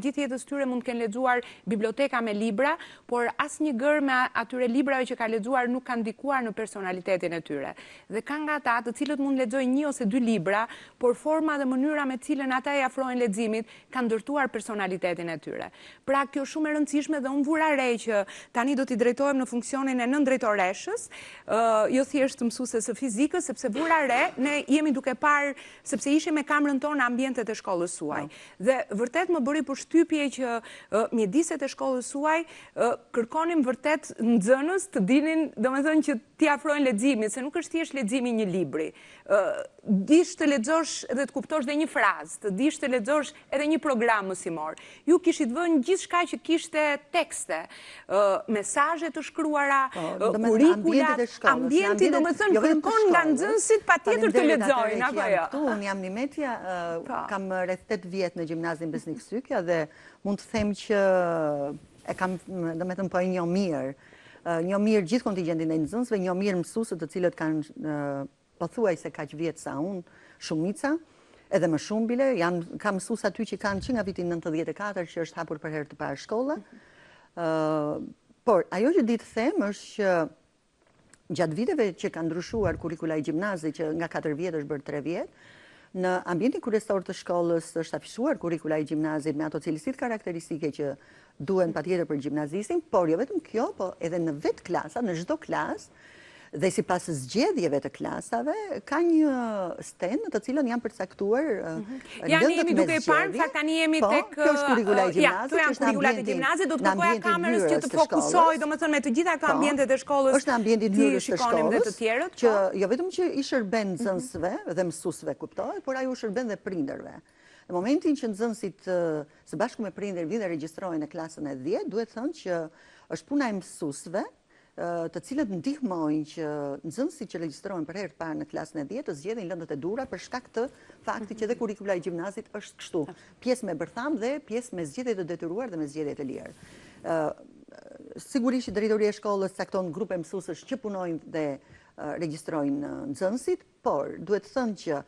gjithë jetës tyre mund të kenë lexuar biblioteka me libra, por asnjë gër me atyre librave që ka lexuar nuk ka ndikuar në personalitetin e tyre. Dhe ka nga ata të cilët mund lexojnë 1 ose 2 libra, por forma dhe mënyra me cilën ata i afrojnë leximit ka ndërtuar personalitetin e tyre. Pra kjo është shumë e rëndësishme dhe unë vura re që tani do t'i drejtohem në funksionin e nëndrejtoreshës, jo thjesht mësuese së fizikës, sepse vura re, ne jemi duke parë, sepse ishim me kamrën tonë ambientet e shkollës suaj. Dhe vërtet më bëri përshtypje që mjediset e shkollës suaj kërkonim vërtet nxënës të dinin, domethënë që t'i afrojnë leximit, se nuk është thjesht leximi një libri. Dish të lexosh dhe të kuptosh dhe një frazë, të dish të lexosh edhe një program mësimor. Ju kishit vënë gjithçka që kishte tekste, mesazhe të shkruara, kurrikulat, ambienti, domethënë kërkon nga nxënësit patjetër të lexojnë, apo jo? Unë jam Nimetja, kam rreth 8 vjet në gjimnazin Besnik Sykja dhe mund të them që e kam, domethënë po e njoh mirë. Njoh mirë gjithë kontingjentin e nxënësve, njoh mirë mësuesët të cilët kanë pothuajse kaq vjet sa unë, shumica, edhe më shumë bile, kam mësues aty që kanë që nga viti 94 që është hapur për herë të parë shkolla. Por ajo që di të them është që gjatë viteve që kanë ndryshuar kurrikula e gjimnazit, që nga 4 vjet është bërë 3 vjet, në ambientin kryesor të shkollës është afishuar kurrikula e gjimnazit me ato cilësitë karakteristike që duhen patjetër për gjimnazistin, por jo vetëm kjo, po edhe në vetë klasa, në çdo klasë, dhe si pas zgjedhjeve të klasave, ka një stend të cilën janë përcaktuar jemi duke i parë, fakt tani jemi tek... Kjo është kurrikula e gjimnazit, këto janë kurrikulat e gjimnazit, do të kërkoja kamerës që të fokusoj, domethënë me të gjitha këto ambientet e shkollës, është në ambientin hyrës të shkollës, që jo vetëm që i shërben nxënësve dhe mësuesve, kuptohet, por ai u shërben dhe prindërve. Në momentin që nxënësit së bashku me prindër vinë dhe regjistrohen në klasën e 10, duhet thënë që është puna e mësuesve të cilët ndihmojnë që nxënësit që regjistrohen për herë të parë në klasën e 10 të zgjedhin lëndët e dhura për shkak të faktit që edhe kurrikula e gjimnazit është kështu, pjesë me bërtham dhe pjesë me zgjedhje të detyruar dhe me zgjedhje të lirë. Sigurisht drejtoria e shkollës cakton grupe mësuesësh që punojnë dhe regjistrojnë nxënësit, por duhet thënë që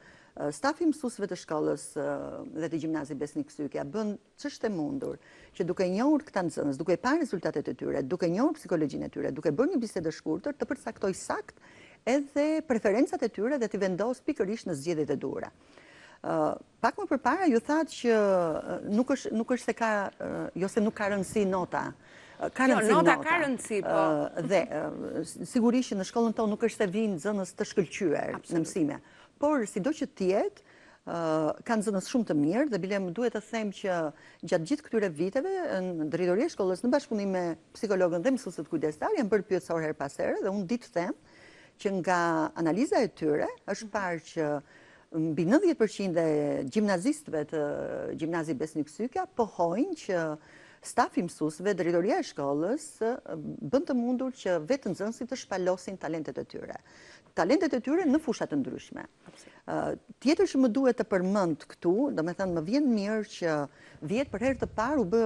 stafi mësuesve të shkollës dhe të gjimnazit Besnik Sykja bën ç'është e mundur që duke njohur këta nxënës, duke parë rezultatet e tyre, duke njohur psikologjinë e tyre, duke bërë një bisedë të shkurtër, të përcaktoj sakt edhe preferencat e tyre dhe të vendos pikërisht në zgjedhjet e duhura. Pak më përpara ju thatë që nuk është se ka, jo se nuk ka rëndësi nota. Nota ka rëndësi, po. Dhe sigurisht në shkollën tonë nuk është se vinë nxënës të shkëlqyer në mësime. Por, sido që tjetë, kanë nxënës shumë të mirë dhe bile më duhet të them që gjatë gjithë këtyre viteve, në drejtoria e shkollës në bashkëpunim me psikologën dhe mësuesët kujdestar, janë bërë pyetësor her pas here dhe unë di të them që nga analiza e tyre është parë që mbi 90% e gjimnazistëve të gjimnazit Besnik Sykja pohojnë që stafi mësuesve, drejtoria e shkollës bën të mundur që vetë nxënësit të shpalosin talentet e tyre. Talentet e tyre në fusha të ndryshme. Tjetër që më duhet të përmend këtu, domethënë më vjen mirë që vjet për herë të parë u bë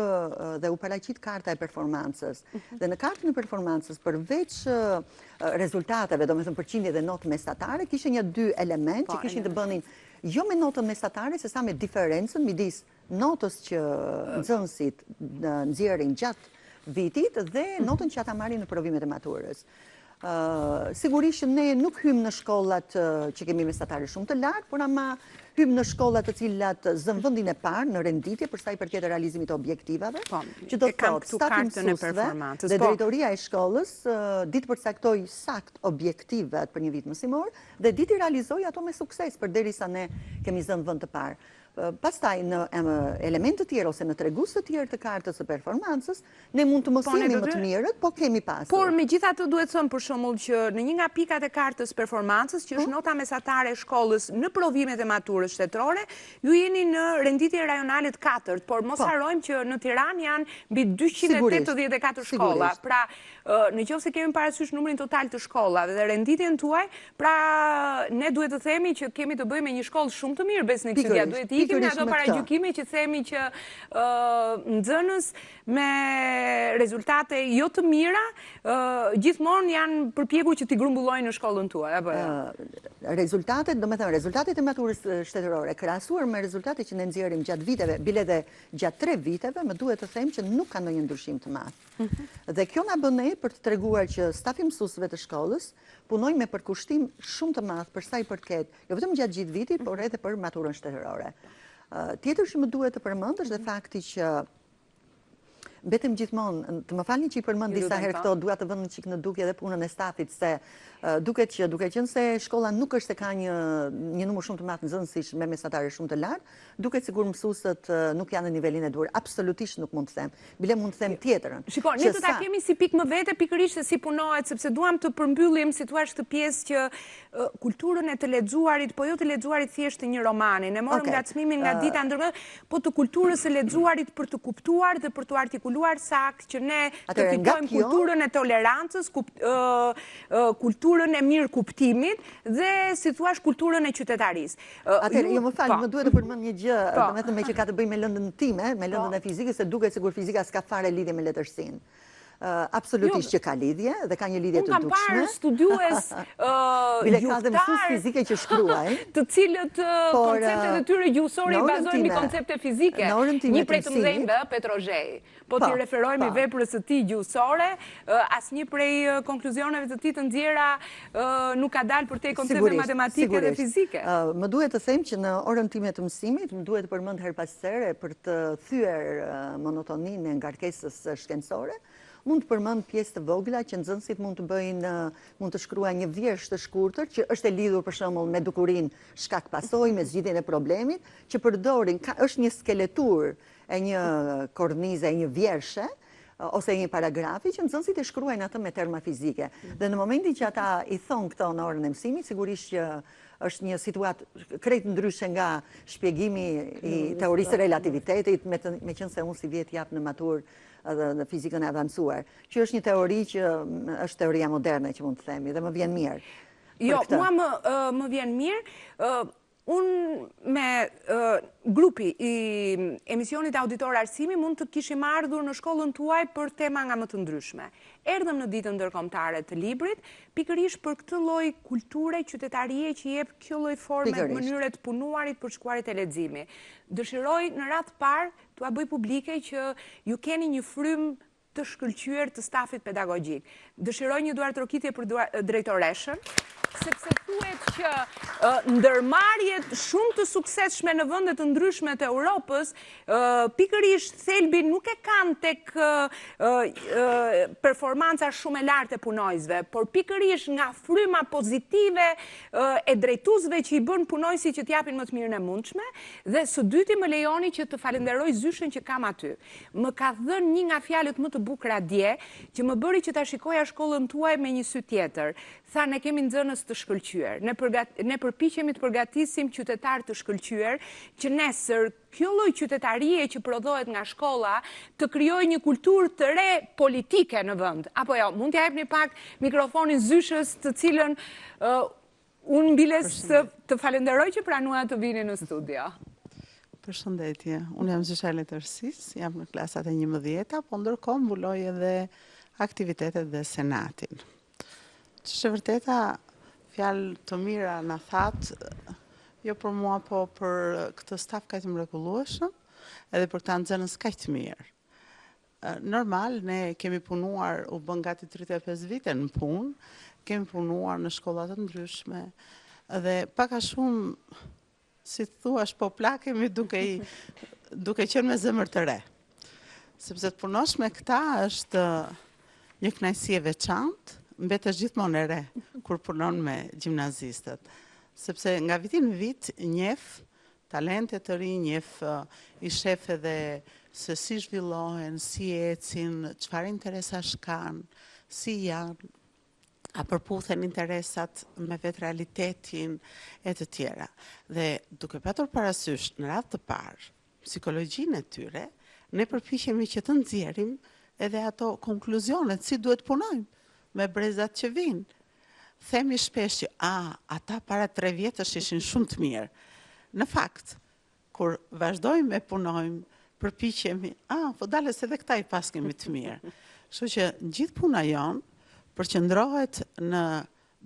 dhe u paraqit karta e performancës. Dhe në kartën e performancës përveç rezultateve, domethënë përqindje dhe notë mesatare, kishte një 2 element që kishin të bënin jo me notën mesatare, sesa me diferencën midis notës që nxënësit nxjerrin gjatë vitit dhe notën që ata marrin në provimet e maturës. Sigurisht që ne nuk hymë në shkollat që kemi mesatare shumë të lartë, por ama hymë në shkollat të cilat zënë vendin e parë në renditje për sa i përket realizimit të objektivave, që do të thotë stafi mësuesve dhe drejtoria e shkollës ditë përcaktoj sakt objektivat për një vit mësimor dhe ditë i realizoj ato me sukses përderisa ne kemi zënë vend të parë. Pastaj në elemente të tjera ose në tregus të tjerë të kartës së performancës, ne mund të mos jemi më të mirët, po kemi pasur. Por megjithatë duhet thënë për shembull që në një nga pikat e kartës performancës, që është nota mesatare e shkollës në provimet e maturës shtetërore, ju jeni në renditje rajonale të 4, por mos harrojmë që në Tiranë janë mbi 284 shkolla. Pra, në qoftë se kemi parasysh numrin total të shkollave dhe renditjen tuaj, pra ne duhet të themi që kemi të bëjmë me një shkollë shumë të mirë, Besnik Sydia. Duhet të ikim në ato paragjykime që themi që nxënës me rezultate jo të mira, gjithmonë janë përpjekur që t'i grumbullojnë në shkollën tuaj, apo jo? Rezultatet, do me thënë, rezultatet e maturës shtetërore, krahasuar me rezultatet që ne nxjerrim gjatë viteve, bile dhe gjatë 3 viteve, më duhet të them që nuk ka ndonjë ndryshim të madh. Dhe kjo na bën ne për të treguar që stafi mësuesve të shkollës punojnë me përkushtim shumë të madh për sa i përket, jo vetëm gjatë gjithë vitit, por edhe për maturën shtetërore. Tjetër që më duhet të përmend është dhe fakti që betëm gjithmonë, të më falni që i përmend disa herë këto, dua të vënë çik në dukje edhe punën e stafit, se duket qenë se shkolla nuk është se ka një numër shumë të madh nxënësish me mesatare shumë të lartë, duket sikur mësuesët nuk janë në nivelin e duhur. Absolutisht nuk mund të them. Bile mund të them tjetrën. Shikoj, ne do ta kemi si pikë më vete pikërisht se si punohet, sepse duam të përmbyllim si thua këtë pjesë që kulturën e të lexuarit, po jo të lexuarit thjesht të një romani. Ne morëm ngacmimin nga dita ndërkohë, po të kulturës së lexuarit për të kuptuar dhe për të artikuluar saktë që ne të fitojmë kulturën e tolerancës, kulturën e mirë kuptimit dhe si thuash kulturën e qytetarisë. Atëherë, jo më fal, më duhet të përmend një gjë, domethënë me që ka të bëjë me lëndën time, me lëndën e fizikës, se duket sikur fizika s'ka fare lidhje me letërsinë. Absolutisht që ka lidhje dhe ka një lidhje të dukshme. Unë kam parë studiues juhtar fizike që shkruajnë, të cilët konceptet e tyre gjuhësore i bazojnë mbi koncepte fizike. Një prej të mëdhenjve, Petrozhej. Po t'i referojmë i veprës së tij gjuhësore, asnjë prej konkluzioneve të tij të nxjerra nuk ka dalë përtej koncepteve matematike dhe fizike. Më duhet të them që në orën time të mësimit, më duhet të përmend her pas here për të thyer monotoninë e ngarkesës shkencore. Mund të përmend pjesë të vogla që nxënësit mund të bëjnë, mund të shkruajnë një vjersh të shkurtër që është e lidhur për shembull me dukurinë shkak pasojë, me zgjidhjen e problemit, që përdorin, është një skeletur e një kornize, e një vjershe, ose një paragrafi që nxënësit e shkruajnë atë me terma fizike. Dhe në momentin që ata i thon këto në orën e mësimit, sigurisht që është një situatë krejt ndryshe nga shpjegimi i teorisë relativitetit, me qenë se unë si vjet jap në maturë edhe në fizikën e avancuar, që është një teori që është teoria moderne që mund të themi, dhe më vjen mirë. Jo, mua më vjen mirë. Unë me grupi i emisionit Auditor Arsimi mund të kishim ardhur në shkollën tuaj për tema nga më të ndryshme. Erdhëm në ditën ndërkombëtare të librit, pikërisht për këtë lloj kulture qytetarie që jep kjo lloj forme mënyre të punuarit për shkuarit e leximit. Dëshiroj në radhë parë t'ua bëj publike që ju keni një frym të shkëlqyer të stafit pedagogjik. Dëshiroj një duartrokitje për drejtoreshën, sepse thuhet që ndërmarrjet shumë të suksesshme në vende të ndryshme të Europës, pikërisht thelbin nuk e kanë tek performanca shumë e lartë e punojësve, por pikërisht nga fryma pozitive e drejtuesve që i bën punojësit që t'japin më të mirën e mundshme, dhe së dyti më lejoni që të falenderoj zyshen që kam aty. Më ka dhënë një nga fjalët më të bukura dje, që më bëri që ta shikoja shkollën tuaj me një sy tjetër. Tha, ne kemi nxënës të shkëlqyer. Ne përpiqemi të përgatisim qytetar të shkëlqyer, që nesër kjo lloj qytetarie që prodhohet nga shkolla të krijojë një kulturë të re politike në vend. Apo jo, mund t'ja jepni pak mikrofonin zyshës, të cilën unë mbiles të falenderoj që pranua të vini në studio. Përshëndetje, unë jam Zysha e letërsisë, jam në klasat e 11, po ndërkohë mbuloj edhe aktivitetet dhe senatin. Që është vërteta, fjalë të mira në thatë, jo për mua, po për këtë staf kaq të mrekullueshëm, edhe për ta nxënës kaq të mirë. Normal, ne kemi punuar, u bën gati 35 vite në punë, kemi punuar në shkolla të ndryshme, dhe pak a shumë, si të thuash, po plakemi duke qenë me zemër të re. Sepse të punosh me këta është një kënaqësi e veçantë, mbetesh gjithmonë e re kur punon me gjimnazistët. Sepse nga viti në vit njeh talente të ri, njeh i shef edhe se si zhvillohen, si ecin, çfarë interesash kanë, si janë, a përputhen interesat me vetë realitetin e të tjera. Dhe duke patur parasysh në radhë të parë psikologjinë e tyre, ne përpiqemi që të nxjerrim edhe ato konkluzionet si duhet punojmë me brezat që vinë. Themi shpesh që ata para 3 vjetësh ishin shumë të mirë. Në fakt, kur vazhdojmë e punojmë, përpiqemi, po dalës edhe këta i pas kemi të mirë. Kështu që gjithë puna jonë përqendrohet në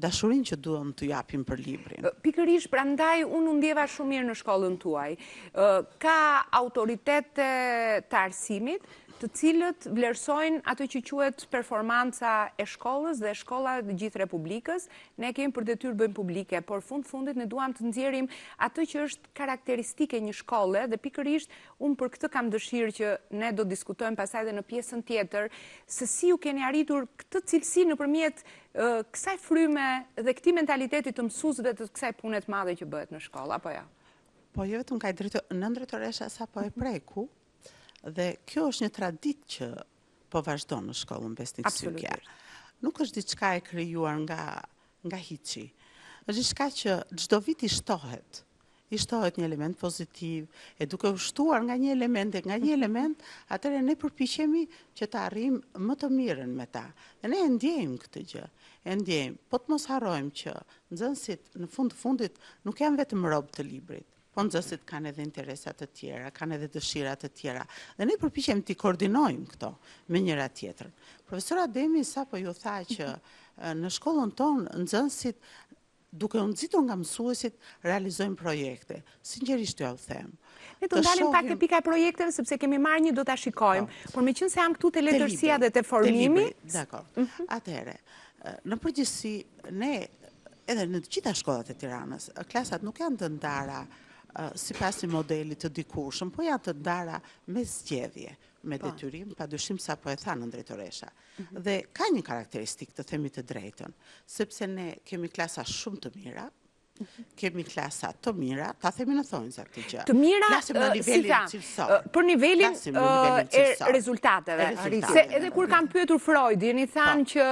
dashurinë që duam t'u japim për librin. Pikërisht, prandaj unë ndjeva shumë mirë në shkollën tuaj. Ka autoritete të arsimit të cilët vlerësojnë ato që quhet performanca e shkollës dhe shkolla të gjithë Republikës. Ne kemi për detyrë bëjmë publike, por fundit ne duam të nxjerrim ato që është karakteristike një shkolle dhe pikërisht unë për këtë kam dëshirë që ne do diskutojmë pastaj edhe në pjesën tjetër se si ju keni arritur këtë cilësi nëpërmjet kësaj fryme dhe këtij mentaliteti të mësuesve të kësaj pune të madhe që bëhet në shkollë, apo jo? Po jo vetëm ka drejtoresha sapo e preku, dhe kjo është një traditë që po vazhdon në shkollën Besnik Sykja. Nuk është diçka e krijuar nga hiçi. Është diçka që çdo vit i shtohet një element pozitiv, e duke u shtuar nga një element, atëherë ne përpiqemi që të arrijmë më të mirën me ta. Dhe ne e ndjejmë këtë gjë. E ndjejmë, po të mos harrojmë që nxënësit në fundit nuk janë vetëm rob të librit. Po nxënësit kanë edhe interesat të tjera, kanë edhe dëshirat të tjera. Dhe ne përpiqemi t'i koordinojmë këto me njëra tjetrën. Profesor Ademi sapo ju tha që në shkollën tonë nxënësit duke u nxitur nga mësuesit realizojnë projekte. Sinqerisht ju them. Ne do ndalim pak te pika e projekteve sepse kemi marrë një do ta shikojmë, por meqense jam këtu te letërsia dhe te formimi. Dakor. Atëherë, në përgjithësi ne edhe në të gjitha shkollat e Tiranës, klasat nuk janë të ndara sipas një modeli të dikurshëm, po janë të ndara me zgjedhje, me detyrim, padyshim sapo e tha në drejtoresha. Dhe ka një karakteristikë të themi të drejtën, sepse ne kemi klasa shumë të mira, kemi klasa të mira, ta themi në thonjza këtë gjë. Të mira, si tha, për nivelin e rezultateve. Se edhe kur kam pyetur Freudin, i thanë që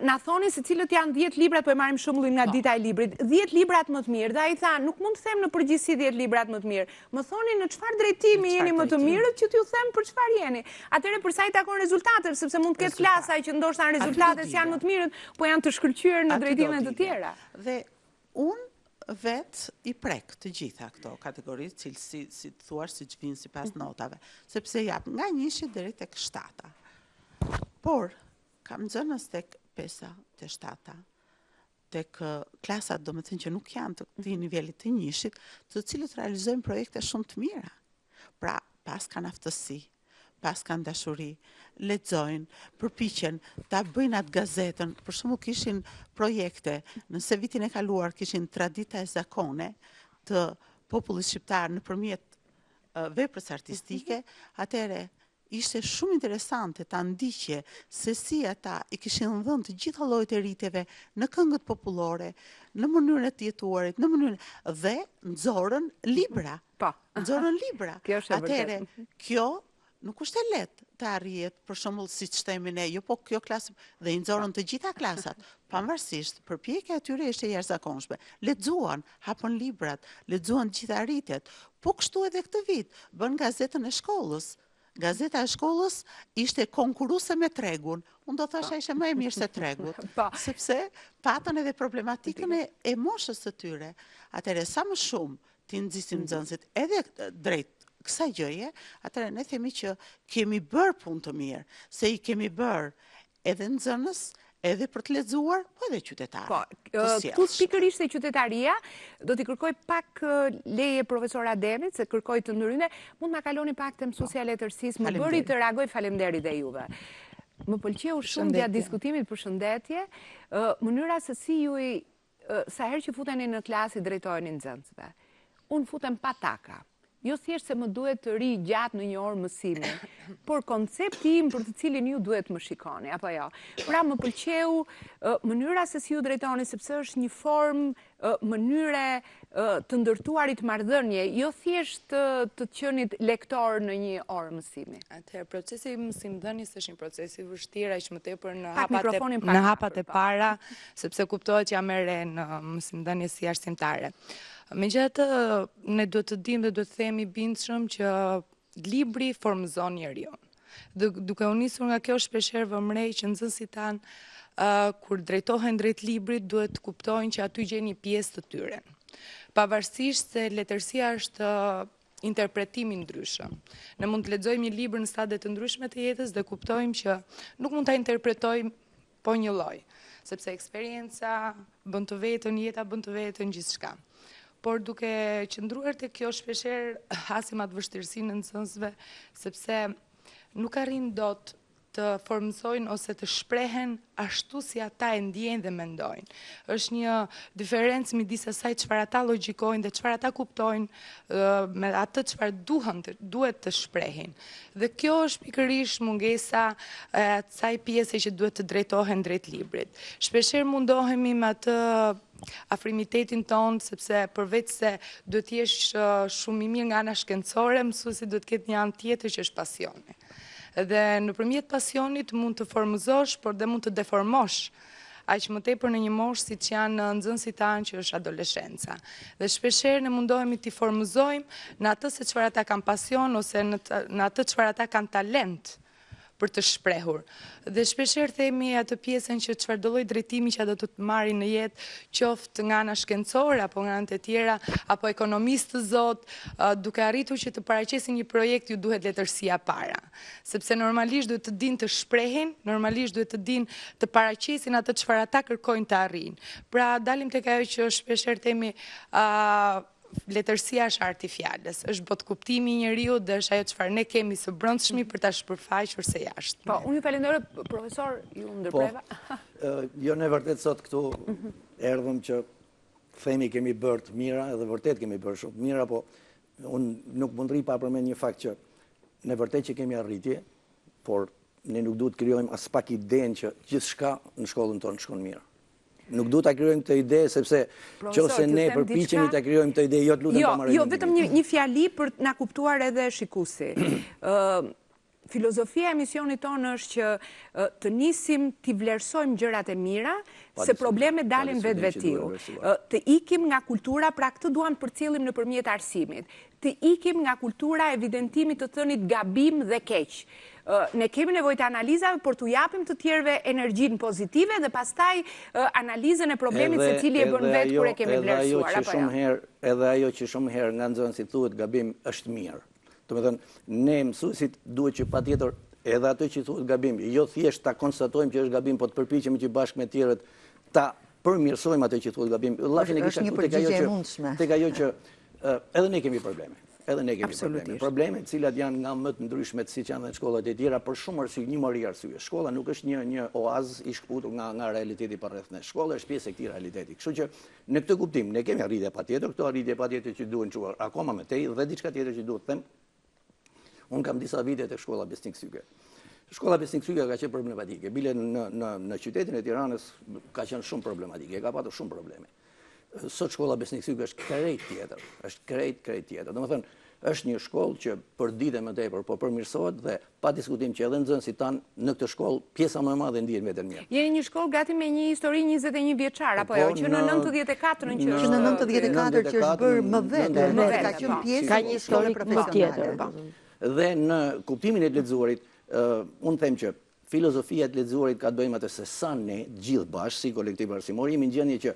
na thoni se cilët janë 10 librat, po e marrim shembullin nga dita e librit, 10 librat më të mirë, dhe ai tha, nuk mund të them në përgjithësi 10 librat më të mirë. Më thoni në çfarë drejtimi jeni më të mirët që t'ju them për çfarë jeni. Atëherë për sa i takon rezultateve, sepse mund të ketë klasa që ndoshta rezultatet janë më të mirët, po janë të shkëlqyer në drejtime të tjera. Dhe unë vetë i prek të gjitha këto kategoritë, cilësi, si të thuar, si që vinë si pas notave, sepse jap nga 1 deri tek 7. Por, kam nxënës tek 5, te 7, tek klasat, do me thënë që nuk janë të këtij nivelit të 1, të cilët realizojnë projekte shumë të mira. Pra, pas kanë aftësi, pas kanë dashuri, lexojnë, përpiqen ta bëjnë atë gazetën. Për shembull kishin projekte, nëse vitin e kaluar kishin tradita e zakone të popullit shqiptar nëpërmjet veprës artistike, atëherë ishte shumë interesante ta ndiqje se si ata i kishin dhënë të gjitha llojet e riteve në këngët popullore, në mënyrën e të jetuarit, në mënyrën dhe nxorën libra. Nxorën libra. Atëherë kjo nuk është e lehtë të arrihet, për shembull, siç themi ne, jo po kjo klasë dhe i nxorën të gjitha klasat, pavarësisht, përpjekja e tyre ishte jashtëzakonshme. Lexuan, hapën librat, lexuan të gjitha rritjet. Po kështu edhe këtë vit, bën gazetën e shkollës. Gazeta e shkollës ishte konkurruese me Tregun. Unë do thosha ishte më e mirë se Tregu, sepse patën edhe problematikën e moshës së tyre. Atëherë sa më shumë ti nxisim nxënësit edhe drejt kësaj gjëje, atëherë ne themi që kemi bërë punë të mirë, se i kemi bërë edhe nxënës, edhe për të lexuar, po edhe qytetarë. Këtu pikërisht e qytetaria, do t'i kërkoj pak leje profesor Ademit, se kërkoj të ndryne, mund ma kaloni pak të mësuesja e letërsisë, më bëri të reagoj, faleminderit dhe juve. Më pëlqeu shumë gjatë diskutimit, përshëndetje, mënyra se si ju sa herë që futeni në klasë i drejtojeni nxënësve. Unë futem pa taka. jo thjesht se më duhet të ri gjatë në një orë mësimi, por koncepti im për të cilin ju duhet më shikoni, apo jo. Pra më pëlqeu mënyra se si ju drejtoni, sepse është një formë mënyre të ndërtuarit marrëdhënie, jo thjesht të qenit lektor në një orë mësimi. Atëherë, procesi i mësimdhënies është një proces i vështirë, aq më tepër në hapat e para, sepse kuptohet që jam e re në mësimdhënie si arsimtare. Megjithatë, ne duhet të dimë dhe duhet të themi bindshëm që libri formëzon njeriu. Duke u nisur nga kjo, shpeshherë vëmrej që nxënësit tanë kur drejtohen drejt librit duhet të kuptojnë që aty gjeni pjesë të tyre. Pavarësisht se letërsia është interpretimi ndryshëm. Ne mund të lexojmë një libër në stade të ndryshme të jetës dhe kuptojmë që nuk mund ta interpretojmë po një lloj, sepse eksperienca bën të vetën, jeta bën të vetën gjithçka. Por duke qëndruar te kjo, shpeshherë hasim atë vështirësinë në nxënësve, sepse nuk arrin dot të formësojnë ose të shprehen ashtu si ata e ndjejnë dhe mendojnë. Është një diferencë midis asaj çfarë ata logjikojnë dhe çfarë ata kuptojnë me atë çfarë duhet të shprehin. Dhe kjo është pikërisht mungesa e asaj pjese që duhet të drejtohen drejt librit. Shpeshherë mundohemi me atë afrimitetin tonë, sepse përveç se duhet të jesh shumë i mirë nga ana shkencore, mësuesi duhet të ketë një anë tjetër që është pasioni. Dhe nëpërmjet pasionit mund të formëzosh, por dhe mund të deformosh, aq më tepër në një moshë siç janë nxënësit tanë që është adoleshenca. Dhe shpeshherë ne mundohemi t'i formëzojmë në atë se çfarë ata kanë pasion ose në atë çfarë ata kanë talent për të shprehur. Dhe shpeshherë themi atë pjesën që çfarëdo lloj drejtimi që ata do të marrin në jetë, qoftë nga ana shkencore apo nga anët e tjera, apo ekonomistë të zot, duke arritur që të paraqesin një projekt, ju duhet letërsia para. Sepse normalisht duhet të dinë të shprehin, normalisht duhet të dinë të paraqesin atë çfarë ata kërkojnë të arrijnë. Pra dalim tek ajo që shpeshherë themi letërsia është arti fjalës, është botkuptimi i njeriu dhe është ajo çfarë ne kemi së brendshmi për ta shpërfaqur së jashtë. Po, unë ju falenderoj, profesor, ju ndërpreva. Jo, ne vërtet sot këtu erdhëm që themi kemi bërë të mira, edhe vërtet kemi bërë shumë të mira, po unë nuk mund rri pa përmend një fakt që ne vërtet që kemi arritje, por ne nuk duhet krijojmë as pak idenë që gjithçka në shkollën tonë shkon mirë. Nuk duhet ta krijojmë këtë ide sepse nëse ne përpiqemi ta krijojmë këtë ide, jo të lutem pa marrë. Jo, vetëm një fjali për na kuptuar edhe shikuesi. Filozofia e misionit tonë është që të nisim t'i vlerësojmë gjërat e mira, se problemet dalin vetvetiu. Të ikim nga kultura, pra këtë duam të përcjellim nëpërmjet arsimit. Të ikim nga kultura evidentimit të thënit gabim dhe keq. Ne kemi nevojë të analizave, por t'u japim të tjerëve energjinë pozitive dhe pastaj analizën e problemit se cili e bën vetë kur e kemi vlerësuar, apo jo? Edhe ajo që shumë herë nga nxënësit thuhet gabim është mirë. Domethënë, ne mësuesit duhet që patjetër edhe ato që thuhet gabim, jo thjesht ta konstatojmë që është gabim, po të përpiqemi që bashkë me tjerët ta përmirësojmë ato që thuhet gabim. Llafin e kisha tek ajo që edhe ne kemi probleme. Edhe ne kemi probleme. Probleme të cilat janë nga më të ndryshmet siç janë në shkollat e tjera për shumë arsye, një mori arsye. Shkolla nuk është një oazë i shkputur nga realiteti përreth ne. Shkolla është pjesë e këtij realiteti. Kështu që në këtë kuptim ne kemi arritje patjetër, këto arritje patjetër që duhen quar akoma më tej dhe diçka tjetër që duhet them. Unë kam disa vite tek shkolla Besnik Syke. Shkolla Besnik Syke ka qenë problematike. Bile në qytetin e Tiranës ka qenë shumë problematike, ka patur shumë probleme. Sot shkolla Besnik Syke është krejt tjetër, është krejt tjetër. Domethënë, është një shkollë që për ditë më tepër po përmirësohet dhe pa diskutim që edhe nxënësit tanë në këtë shkollë pjesa më e madhe ndihen veten mirë. Jeni një shkollë gati me një histori 21 vjeçar apo jo, që në 94 që është në 94 që është bërë më vetë, ka qenë pjesë ka një histori më tjetër. Dhe në kuptimin e të lexuarit, unë them që filozofia e të lexuarit ka të bëjë me atë se sa ne gjithë bashkë si kolektiv arsimor jemi në gjendje që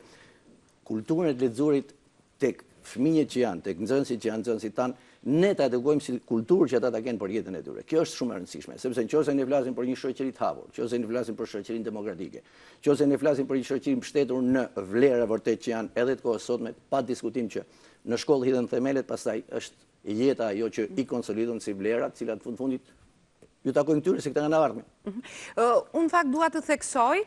kulturën e të lexuarit tek fëmijët që janë, tek nxënësit që janë nxënësit tanë, ne ta edukojmë si kulturë që ata ta kenë për jetën e tyre. Kjo është shumë e rëndësishme, sepse nëse ne flasim për një shoqëri të hapur, nëse ne flasim për shoqërinë demokratike, nëse ne flasim për një shoqëri mbështetur në vlera vërtet që janë edhe të kohës sotme, pa diskutim që në shkollë hidhen themelet, pastaj është jeta ajo që i konsolidon si vlera, të cilat në fundit ju takojnë këtyre se këta nga në ardhme. Unë fakt dua të theksoj,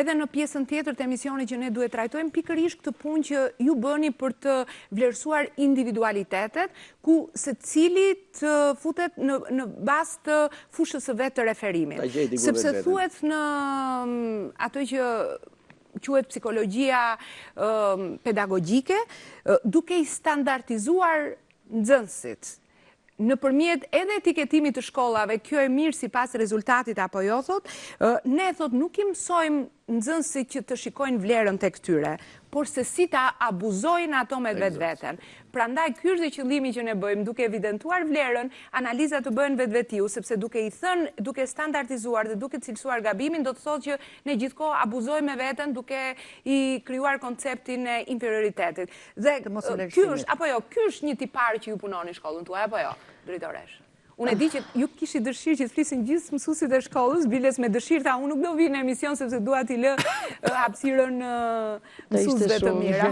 edhe në pjesën tjetër të emisionit që ne duhet trajtojmë, pikërisht këtë punë që ju bëni për të vlerësuar individualitetet, ku se cili të futet në bazë të fushës së vetë të referimit. Sepse thuhet në ato që quhet psikologjia pedagogjike, duke i standardizuar nxënësit nëpërmjet edhe etiketimit të shkollave, kjo e mirë sipas rezultatit apo jo, thot, ne thot nuk i mësojmë nxënësit që të shikojnë vlerën tek tyre, por se si ta abuzojnë ato me vetveten. Prandaj ky është qëllimi që ne bëjmë, duke evidentuar vlerën, analizat të bëhen vetvetiu, sepse duke i thënë, duke standardizuar dhe duke cilësuar gabimin, do të thotë që ne gjithkohë abuzojmë me veten duke i krijuar konceptin e inferioritetit. Dhe ky është një tipar që ju punoni në shkollën tuaj apo jo, drejtoresh? Unë e di që ju kishit dëshirë që të flisin gjithë mësuesit e shkollës, biles me dëshirë ta unë nuk do vi në emision sepse dua t'i lë hapësirën mësuesve të mira.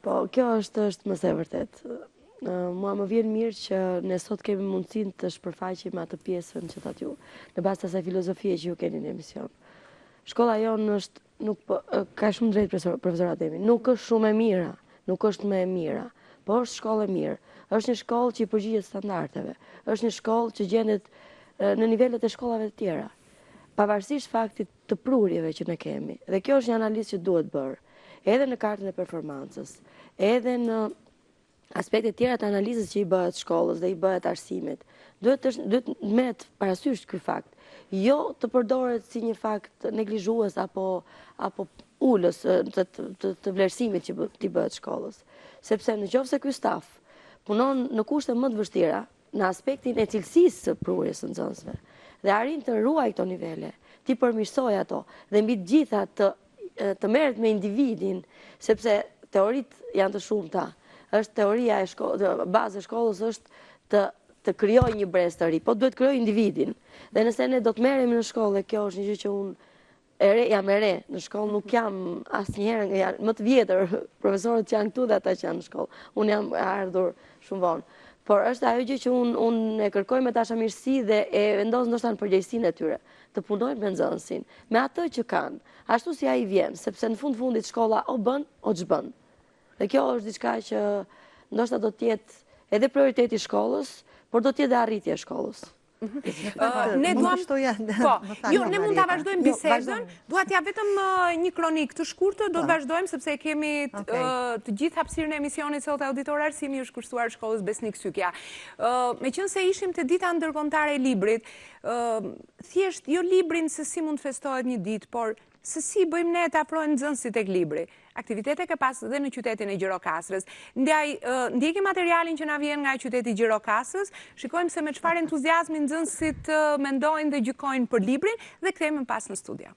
Po, kjo është mëse e vërtet. Mua më vjen mirë që ne sot kemi mundësinë të shpërfaqim atë pjesën që thatë ju, në bazë të asaj filozofie që ju keni në emision. Shkolla jonë ka shumë drejt profesor Ademi, nuk është shumë e mira, nuk është më e mira, po është shkollë e mirë. Është një shkollë që i përgjigjet standardeve, është një shkollë që gjendet në nivelet e shkollave të tjera, pavarësisht faktit të prurjeve që ne kemi. Dhe kjo është një analizë që duhet bërë, edhe në kartën e performancës, edhe në aspektet tjera të analizës që i bëhet shkollës dhe i bëhet arsimit. Duhet merret parasysh ky fakt, jo të përdoret si një fakt neglizhues apo ulës të vlerësimit që t'i bëhet shkollës. Sepse nëse ky staf punon në kushte më të vështira, në aspektin e cilësisë së prurjes së nxënësve, dhe arrin të ruaj këto nivele, ti përmirësoj ato, dhe mbi të gjitha të merret me individin, sepse teoritë janë të shumta. Është teoria e bazë e shkollës është të krijojë një brez të ri, po duhet krijojë individin. Dhe nëse ne do të merremi në shkollë, kjo është një gjë që unë jam e re, në shkollë nuk jam asnjëherë, më të vjetër, profesorët që janë këtu dhe ata që janë në shkollë. Unë jam ardhur shumë vonë. Por është ajo gjë që unë e kërkoj me dashamirësi dhe e vendos ndoshta në përgjegjësinë e tyre, të punojnë me nxënësin, me atë që kanë, ashtu si ai vjen, sepse në fundit shkolla o bën o ç'bën. Dhe kjo është diçka që ndoshta do të jetë edhe prioriteti i shkollës, por do të jetë dhe arritja e shkollës. Ne mund ta vazhdojmë bisedën, dua t'ja vetëm një kronik të shkurtër, do të vazhdojmë sepse kemi të gjithë hapësirën e emisionit sot. Auditori arsimi është kushtuar shkollës Besnik Sykja. Meqense ishim te dita ndërkombëtare e librit, thjesht jo librin se si mund të festohet një ditë, por se si bëjmë ne të afrojmë nxënësit tek libri. Aktivitete ka pas dhe në qytetin e Gjirokastrës. Ndjekim materialin që na vjen nga qyteti i Gjirokastrës, shikojmë se me çfarë entuziazmi nxënësit mendojnë dhe gjykojnë për librin dhe kthehemi pas në studio.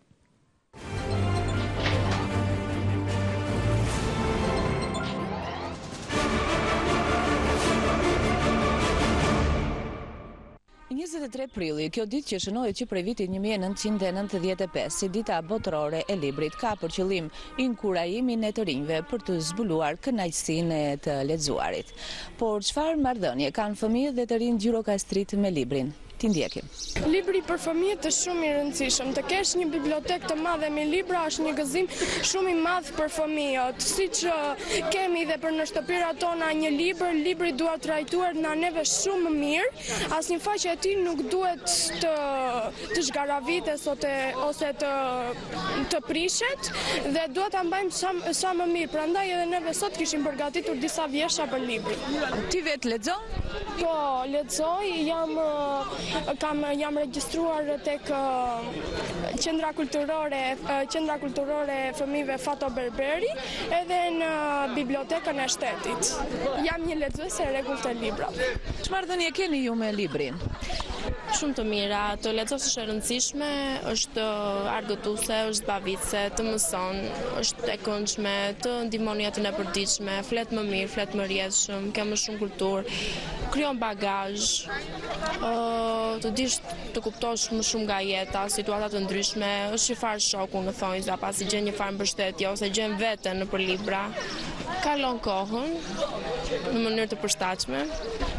Njëzet 23 prilli, kjo ditë që shënohet që prej vitit 1995, si dita botërore e librit, ka për qëllim inkurajimin e të rinjve për të zbuluar kënaqësinë e të lexuarit. Por çfarë marrëdhënie kanë fëmijët dhe të rinjt gjirokastrit me librin? Ti ndjekim. Libri për fëmijët është shumë i rëndësishëm. Të kesh një bibliotekë të madhe me libra është një gëzim shumë i madh për fëmijët. Siç kemi dhe për në shtëpirat tona një libër, libri duhet trajtuar nga neve shumë më mirë. Asnjë faqe e tij nuk duhet të zgaravites ose të prishet dhe duhet ta mbajmë sa më mirë. Prandaj edhe neve sot kishim përgatitur disa vjesha për librin. Ti vetë lexon? Po, lexoj, jam regjistruar tek qendra kulturore e fëmijëve Fato Berberi edhe në bibliotekën e shtetit. Jam një lexuese e rregullt e librave. Çfarë dhënie keni ju me librin? Shumë të mira, të lexosh është e rëndësishme, është argëtuese, është zbavitse, të mëson, është e këndshme, të ndihmon jetën e përditshme, flet më mirë, flet më rrjedhshëm, ke më shumë kulturë, krijon bagazh, të dish të kuptosh më shumë nga jeta, situata të ndryshme, është një farë shoku në thonjza, pasi gjen një farë mbështetje ose gjen veten nëpër libra. Kalon kohën në mënyrë të përshtatshme.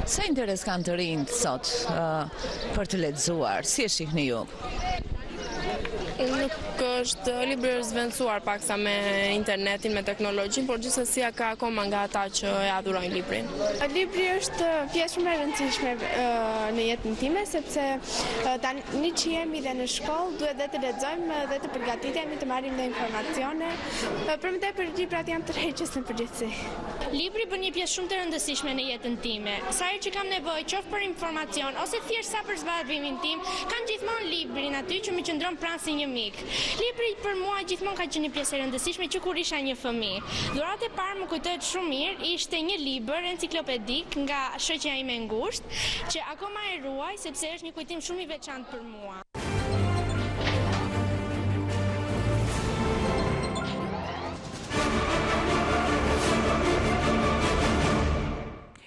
Sa interes kanë të rinjt sot për të lexuar? Si e shihni ju? Nuk është libri zvendësuar paksa me internetin, me teknologjin, por gjithsesi ka akoma nga ata që e adhurojnë librin. Libri është pjesë shumë e rëndësishme në jetën time, sepse tani që jemi dhe në shkollë, duhet dhe të lexojmë dhe të përgatitemi të marrim dhe informacione. Përmendoj për librat janë tërheqës në përgjithësi. Libri bën një pjesë shumë të rëndësishme në jetën time. Sa herë që kam nevojë qoftë për informacion ose thjesht sa për zbatimin tim, kam gjithmonë librin aty që më qëndron pranë si një mik. Libri për mua gjithmonë ka qenë një pjesë e rëndësishme që kur isha një fëmijë. Dhurata e parë më kujtohet shumë mirë, ishte një libër enciklopedik nga shoqja ime e ngushtë, që akoma e ruaj sepse është një kujtim shumë i veçantë për mua.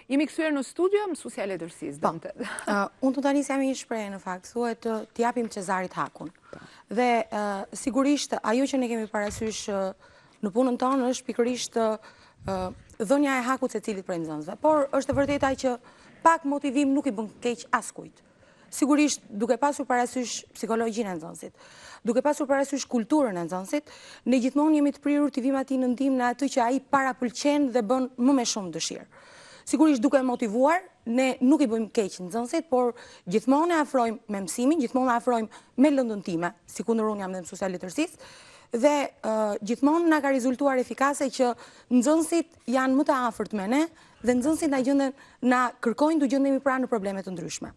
Jemi kthyer në studio, mësuesja e letërsisë. Unë të tani jam një shprehje në fakt, thuhet të japim Cezarit hakun. Dhe sigurisht ajo që ne kemi parasysh në punën tonë është pikërisht dhënia e hakut secilit prej nxënësve. Por është e vërtetë që pak motivim nuk i bën keq askujt. Sigurisht duke pasur parasysh psikologjinë e nxënësit, duke pasur parasysh kulturën e nxënësit, ne gjithmonë jemi të prirur të vim atij në ndihmë në atë që ai parapëlqen dhe bën më me shumë dëshirë. Sigurisht duke motivuar, ne nuk i bëjmë keq nxënësit, por gjithmonë e afrojmë me mësimin, gjithmonë e afrojmë me lëndën time, sikundër unë jam dhe mësuesja e letërsisë, dhe gjithmonë na ka rezultuar efikase që nxënësit janë më të afërt me ne dhe nxënësit na kërkojnë të gjendemi pranë në probleme të ndryshme.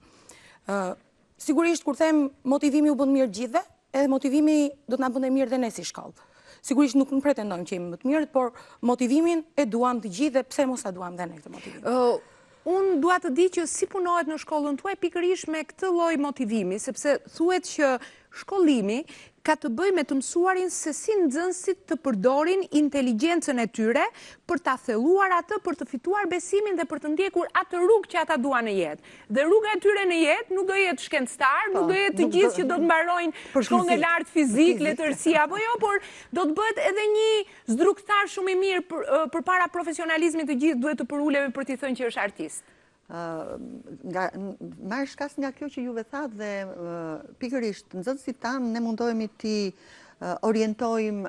Sigurisht kur them motivimi u bën mirë gjithëve, edhe motivimi do të na bënte mirë dhe ne si shkollë. Sigurisht nuk në pretendojmë që jemi më të mirët, por motivimin e duam të gjithë dhe pse mos ta duam dhe ne këtë motivim. Unë dua të di që si punohet në shkollën tuaj pikërisht me këtë lloj motivimi, sepse thuhet që shkollimi ka të bëjë me të mësuarin se si nxënësit të përdorin inteligjencën e tyre për ta thelluar atë, për të fituar besimin dhe për të ndjekur atë rrugë që ata duan në jetë. Dhe rruga e tyre në jetë nuk do jetë shkencëtar, nuk do jetë të gjithë që do të mbarojnë shkollën e lartë fizik, letërsi apo jo, por do të bëhet edhe një zdruktar shumë i mirë përpara profesionalizmit të gjithë duhet të përulemi për t'i thënë që është artist. Marrë shkas nga kjo që juve thatë dhe pikërisht nxënësit tanë ne mundohemi t'i orientojmë,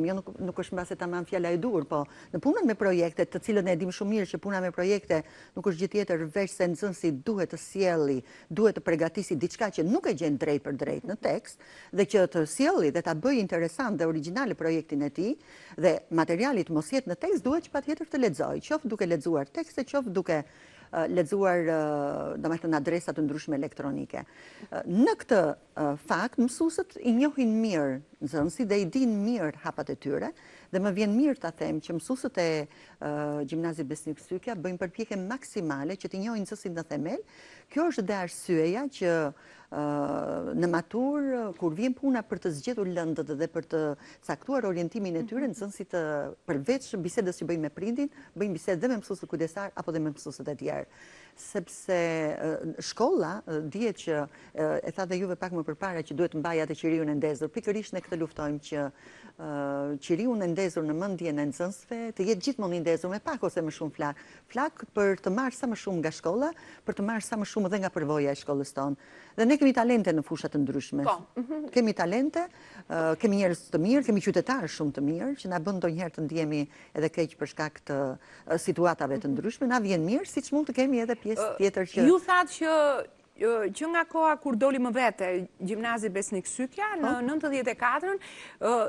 jo nuk është mbase tamam fjala e dur, po në punën me projekte, të cilën e dim shumë mirë që puna me projekte nuk është gjë tjetër veç se nxënësi duhet të sjelli, duhet të përgatisi diçka që nuk e gjen drejt për drejt në tekst dhe që të sjelli dhe ta bëjë interesant dhe origjinal projektin e tij dhe materiali të mos jetë në tekst duhet që patjetër të lexojë, qoftë duke lexuar tekste, qoftë duke lexuar domethënë adresa të ndryshme elektronike. Në këtë fakt mësuesët i njohin mirë nxënësit dhe i dinë mirë hapat e tyre dhe më vjen mirë ta them që mësuesët e Gjimnazit Besnik Sykja bëjnë përpjekje maksimale që t'i njohin nxënësit në themel. Kjo është dhe arsyeja që në matur, kur vjen puna për të zgjedhur lëndët dhe për të caktuar orientimin e tyre, nxënësit përveç bisedës që bëjnë me prindin, bëjnë bisedë dhe me mësuesët kujdesar apo dhe me mësuesët e tjerë. Sepse shkolla dihet që e tha dhe juve pak më përpara që duhet mbaj atë qiriun e ndezur. Pikërisht ne këtë luftojmë që qiriun e ndezur në mendjen e nxënësve të jetë gjithmonë i ndezur me pak ose më shumë flak. Flak për të marrë sa më shumë nga shkolla, për të marrë sa më shumë edhe nga përvoja e shkollës tonë. Dhe ne kemi talente në fusha të ndryshme. Kemi talente, kemi njerëz të mirë, kemi qytetarë shumë të mirë, që na bën ndonjëherë të ndihemi edhe keq për shkak të situatave të ndryshme. Na vjen mirë, siç mund të kemi edhe pjesë tjetër që ju thatë që nga koha kur doli më vete Gjimnazi Besnik Sykja në 94-ën,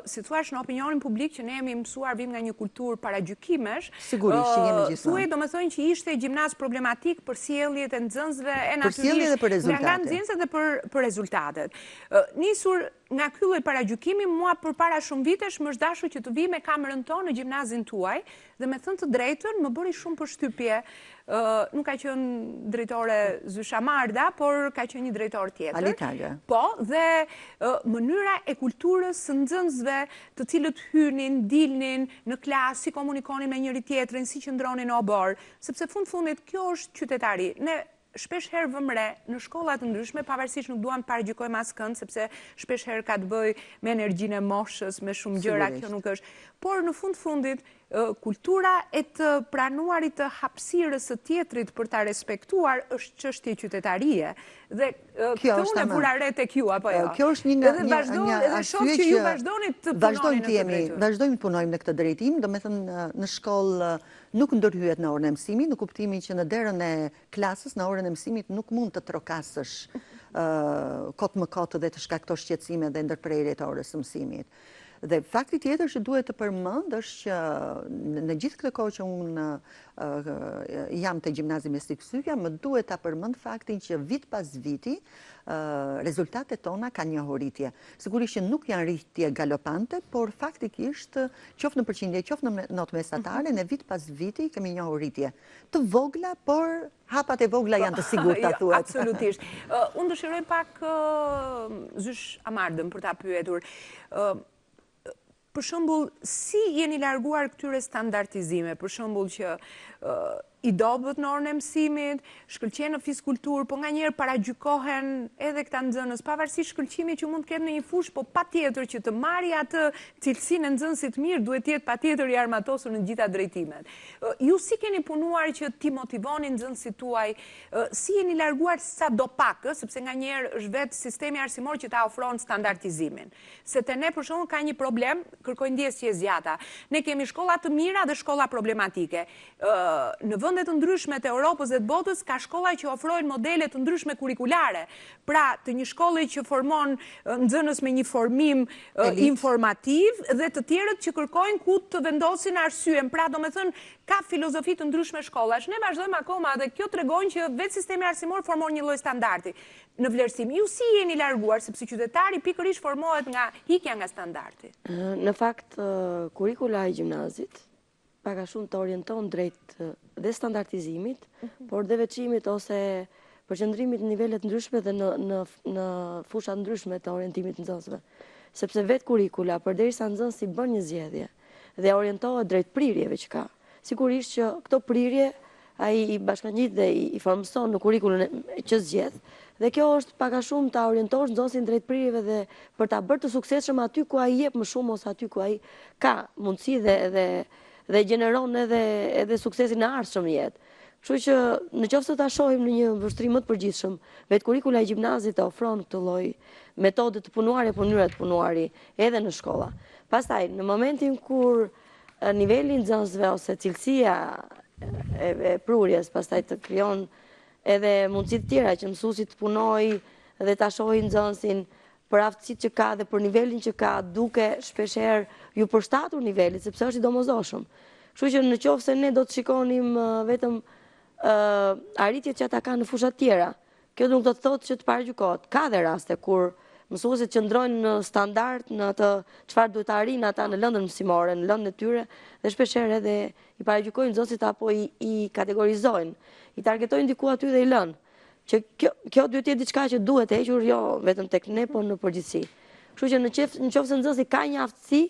si thuash në opinionin publik që ne jemi mësuar vim nga një kulturë paragjykimesh, sigurisht që jemi gjithmonë. Thuaj domethënë që ishte gjimnaz problematik për sjelljet e nxënësve e natyrisht. Për sjelljet dhe për rezultatet. Nga nxënësit dhe për rezultatet. Nisur nga ky lloj paragjykimi, mua përpara shumë vitesh më është dashur që të vi me kamerën tonë në gjimnazin tuaj dhe me thënë të drejtën më bëri shumë përshtypje. Nuk ka qenë drejtore Zysha Marda, por ka qenë një drejtor tjetër. Alitaga. Po, dhe mënyra e kulturës së nxënësve të cilët hynin, dilnin në klasë, si komunikonin me njëri tjetrin, si qëndronin në obor, sepse fundit kjo është qytetari. Ne shpesh herë vëmre në shkollat të ndryshme, pavarësisht nuk duam të paragjykojmë askënd, sepse shpesh herë ka të bëjë me energjinë e moshës, me shumë gjëra, kjo nuk është. Por në fundit, kultura e të pranuarit të hapësirës së tjetrit për ta respektuar është çështje qytetarie. Dhe këtë unë e vura re tek ju, apo jo? Kjo është një arsye që ju vazhdoni të punoni në këtë drejtim. Vazhdojmë të punojmë në këtë drejtim, do me thënë në shkollë nuk ndërhyet në orën e mësimit, në kuptimin që në derën e klasës, në orën e mësimit nuk mund të trokasësh kotë më kotë dhe të shkaktosh shqetësime dhe ndërprerje të orës së mësimit. Dhe fakti tjetër që duhet të përmend është që në gjithë këtë kohë që unë jam te gjimnazi mesnik Syja, më duhet ta përmend faktin që vit pas viti rezultatet tona kanë një rritje. Sigurisht që nuk janë rritje galopante, por faktikisht qoftë në përqindje, qoftë në notë mesatare, në vit pas viti kemi një rritje. Të vogla, por hapat e vogla janë të sigurta, thuhet. Absolutisht. Unë dëshiroj pak zysh Amardën për ta pyetur. Për shembull, si jeni larguar këtyre standardizime, për shembull që i dobët në orën e mësimit, shkëlqen në fizkulturë, po nganjëherë paragjykohen edhe këta nxënës, pavarësisht shkëlqimit që mund të ketë në një fushë, po patjetër që të marrë atë cilësinë e nxënësit mirë, duhet të jetë patjetër i armatosur në gjitha drejtimet. Ju si keni punuar që ti motivoni nxënësit tuaj, si jeni larguar sadopak, sepse nganjëherë është vetë sistemi arsimor që ta ofron standardizimin. Se te ne për shembull ka një problem, kërkojnë ndjesje zgjata. Ne kemi shkolla të mira dhe shkolla problematike. Në vendet të ndryshme të Europës dhe të botës ka shkolla që ofrojnë modele të ndryshme kurikulare. Pra, të një shkolle që formon nxënës me një formim informativ dhe të tjerët që kërkojnë ku të vendosin arsyen. Pra, domethënë, ka filozofi të ndryshme shkollash. Ne vazhdojmë akoma dhe kjo tregon që vetë sistemi arsimor formon një lloj standardi në vlerësim. Ju si jeni larguar sepse qytetari pikërisht formohet nga hikja nga standardi? Në fakt, kurikula e gjimnazit paka shumë të orienton drejt dhe standardizimit, por dhe veçimit ose përqendrimit në nivelet ndryshme dhe në fushat ndryshme të orientimit nxënësve. Sepse vetë kurikula, përderisa nxënësi bën një zgjedhje dhe orientohet drejt prirjeve që ka, sigurisht që këto prirje ai i bashkangjit dhe i formson në kurrikulën që zgjedh, dhe kjo është paka shumë ta orientosh nxënësin drejt prirjeve dhe për ta bërë të suksesshëm aty ku ai jep më shumë ose aty ku ai ka mundësi dhe gjeneron edhe suksesin në ardhshëm jetë. Kështu që në qoftë se ta shohim në një vështrim më të përgjithshëm, vetë kurrikula e gjimnazit ofron këtë lloj metode të punuari apo mënyra të punuari edhe në shkolla. Pastaj, në momentin kur niveli i nxënësve ose cilësia e prurjes pastaj të krijon edhe mundësi të tjera që mësuesi të punojë dhe ta shohë nxënësin për aftësitë që ka dhe për nivelin që ka, duke shpeshherë ju përshtatur nivelit, sepse është i domosdoshëm. Kështu që në qoftë se ne do të shikonim vetëm arritjet që ata kanë në fusha tjera, kjo nuk do të thotë që të paragjykohet. Ka dhe raste kur mësuesit qëndrojnë në standard, në atë çfarë duhet të arrijnë ata në lëndën mësimore, në lëndën e tyre, dhe shpeshherë edhe i paragjykojnë nxënësit apo i kategorizojnë, i targetojnë diku aty dhe i lënë. Që kjo duhet të jetë diçka që duhet të hequr jo vetëm tek ne, por në përgjithësi. Kështu që në qoftë se nxënësi ka një aftësi,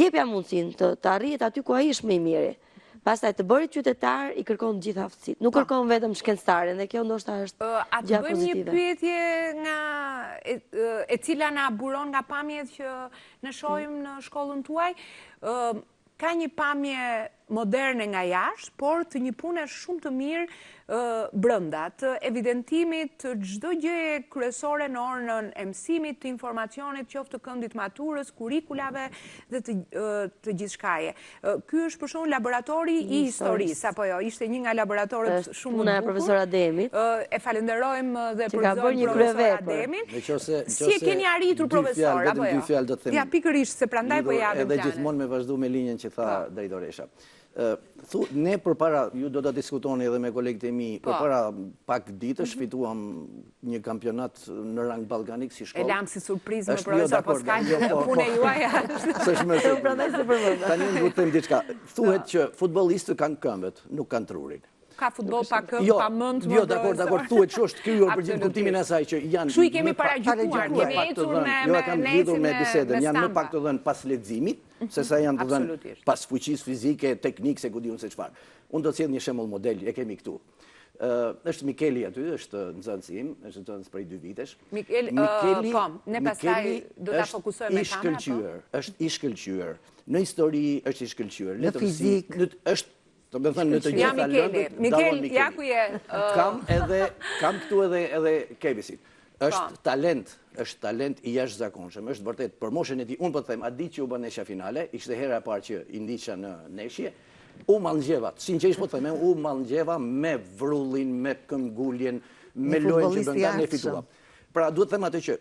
jepja mundësinë të arrihet aty ku ai është më i miri. Pastaj të bërit qytetar i kërkon të gjitha aftësitë. Nuk kërkon vetëm shkencëtare, dhe kjo ndoshta është gjë pozitive. A të bëjmë një pyetje e cila na buron nga pamjet që ne shohim në shkollën tuaj? Ka një pamje moderne nga jashtë, por të një pune shumë të mirë brenda, të evidentimit të çdo gjëje kryesore në orën e mësimit, të informacionit, qoftë të këndit maturës, kurikulave dhe të gjithçkaje. Ky është për shembull laboratori i historisë, apo jo? Ishte një nga laboratorët shumë puna e profesor Ademit. E falenderojmë dhe për profesor Ademin. Si e keni arritur profesor, apo jo? Ja, pikërisht se prandaj po japim edhe gjithmonë me vazhdu me linjën që tha Dajdoresha. Ne përpara, ju do të diskutoni edhe me kolegët e mi, përpara pak ditësh fituam një kampionat në rang ballkanik si shkollë. E lam si surprizë me profesor Poskaj, punë juaj është. Tani do të them diçka. Thuhet që futbollistët kanë këmbët, nuk kanë trurin. Ka futboll pa këmbë, pa mend. Jo, dakor, thuhet që është kryer për gjithë kuptimin e asaj që janë. Kështu i kemi paragjykuar, kemi ecur me bisedën, janë më pak të dhënë pas leximit, sesa janë të dhënë pas fuqisë fizike, teknike, se ku diun se çfarë. Unë do të sjell një shembull model, e kemi këtu. është Mikeli aty, është nxënës im, është nxënës prej 2 vitesh. Mikeli, ne pastaj do ta fokusojmë me kamerën. Është i shkëlqyer. Në histori është i shkëlqyer. Në fizik. Është, do të thënë, në të gjitha lëndët. Mikeli, ja ku je. Kam këtu edhe Kevisit. Është talent i jashtëzakonshëm. Është vërtet për moshën e tij, unë po të them, a di që u bën neshja finale, ishte hera e parë që i ndiqja në neshje. U mallngjeva, sinqerisht po të them, u mallngjeva me vrullin, me këmbguljen, me lojën që brenda ne fituam. Pra duhet të them atë që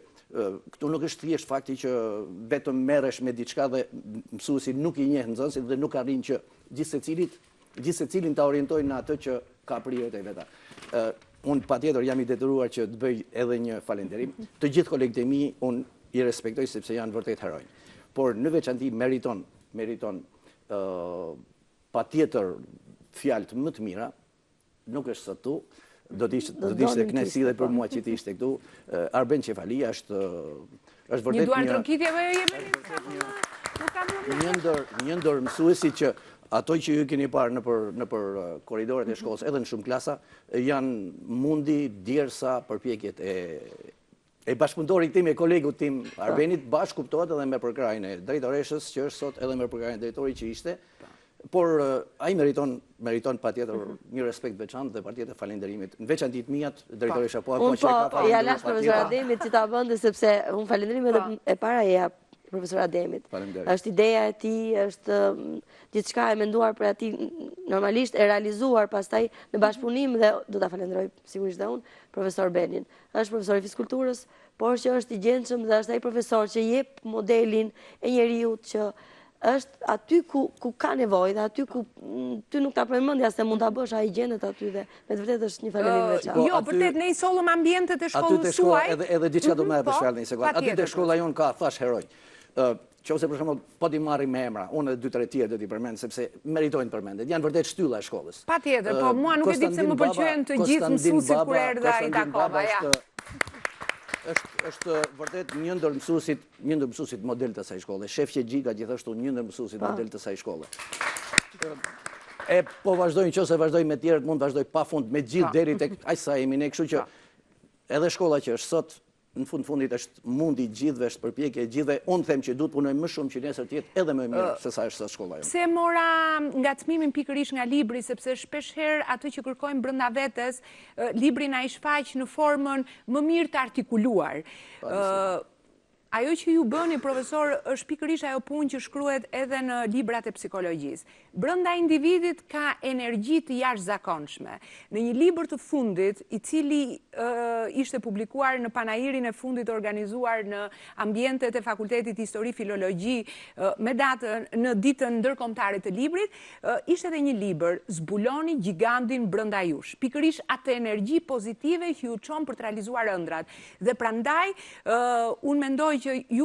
këtu nuk është thjesht fakti që vetëm merresh me diçka dhe mësuesi nuk i njeh nxënësit dhe nuk arrin që gjithsecilin ta orientojnë në atë që ka prirët e veta. Unë patjetër jam i detyruar që të bëj edhe një falënderim. Të gjithë kolegët e mi unë i respektoj sepse janë vërtet heronj. Por në veçanti meriton patjetër fjalët më të mira, nuk është sot tu, do të ishte kënaqësi dhe për mua që të ishte këtu. Arben Qefalia është vërtet një duar tronkitje me një ndër mësuesit që ato që ju keni parë nëpër korridoret e shkollës, edhe në shumë klasa, janë mundi, djersa, përpjekjet e bashkëpunëtorit tim, e kolegut tim Arbenit, bashkë kuptohet edhe me përkrajnë e drejtoreshës, që është sot edhe me përkrajnë e drejtori që ishte, por ai meriton patjetër një respekt veçantë dhe patjetër falënderimit. Në veçantit mijat, drejtoresha po apo që ka ja lash profesor Ademit që ta bënte sepse unë falënderim edhe e para e jap profesor Ademit. Është ideja e tij, është gjithçka e menduar për atij, normalisht e realizuar pastaj në bashkëpunim dhe do ta falenderoj sigurisht dhe unë profesor Benin. Është profesor i fizkulturës, por që është i gjendshëm dhe është ai profesor që jep modelin e njeriu që është aty ku ka nevojë dhe aty ku ty nuk ta pron mendja se mund ta bësh, ai gjendet aty dhe me të vërtetë është një falënderim veçantë. Jo, vërtet ne i sollëm ambientet e shkollës suaj. Edhe diçka do më e shkallë një sekondë. Aty te shkolla jon ka thash heroj. Qose për shembull po ti marrim me emra, unë edhe 2-3 tjerë do t'i përmend sepse meritojnë përmendet. Janë vërtet shtylla e shkollës. Patjetër, po mua nuk e di pse më pëlqyen të gjithë mësuesit kur erdha i takova, ja. Është vërtet një ndër mësuesit model të saj shkolle. Shefqe Gjiga gjithashtu një ndër mësuesit model të saj shkolle. Po vazhdojnë, nëse vazhdojnë me tjerët, mund vazhdoj pafund me gjithë deri tek aq sa jemi ne, kështu që edhe shkolla që është sot në fundit është mundi gjithëve, është përpjekje e gjithëve. Unë them që duhet punojmë më shumë që nesër të jetë edhe më mirë se sa është sot shkolla jonë. Pse mora ngacmimin pikërisht nga libri, sepse shpeshherë atë që kërkojmë brenda vetes, libri na i shfaq në formën më mirë të artikuluar. Ajo që ju bëni, profesor, është pikërisht ajo punë që shkruhet edhe në librat e psikologjisë. Brenda individit ka energji të jashtëzakonshme. Në një libër të fundit, i cili ishte publikuar në panairin e fundit organizuar në ambientet e Fakultetit Histori Filologji me datën në ditën ndërkombëtare të librit, ishte edhe një libër, Zbuloni gigantin brenda jush. Pikërisht atë energji pozitive që ju çon për të realizuar ëndrat. Dhe prandaj unë mendoj që ju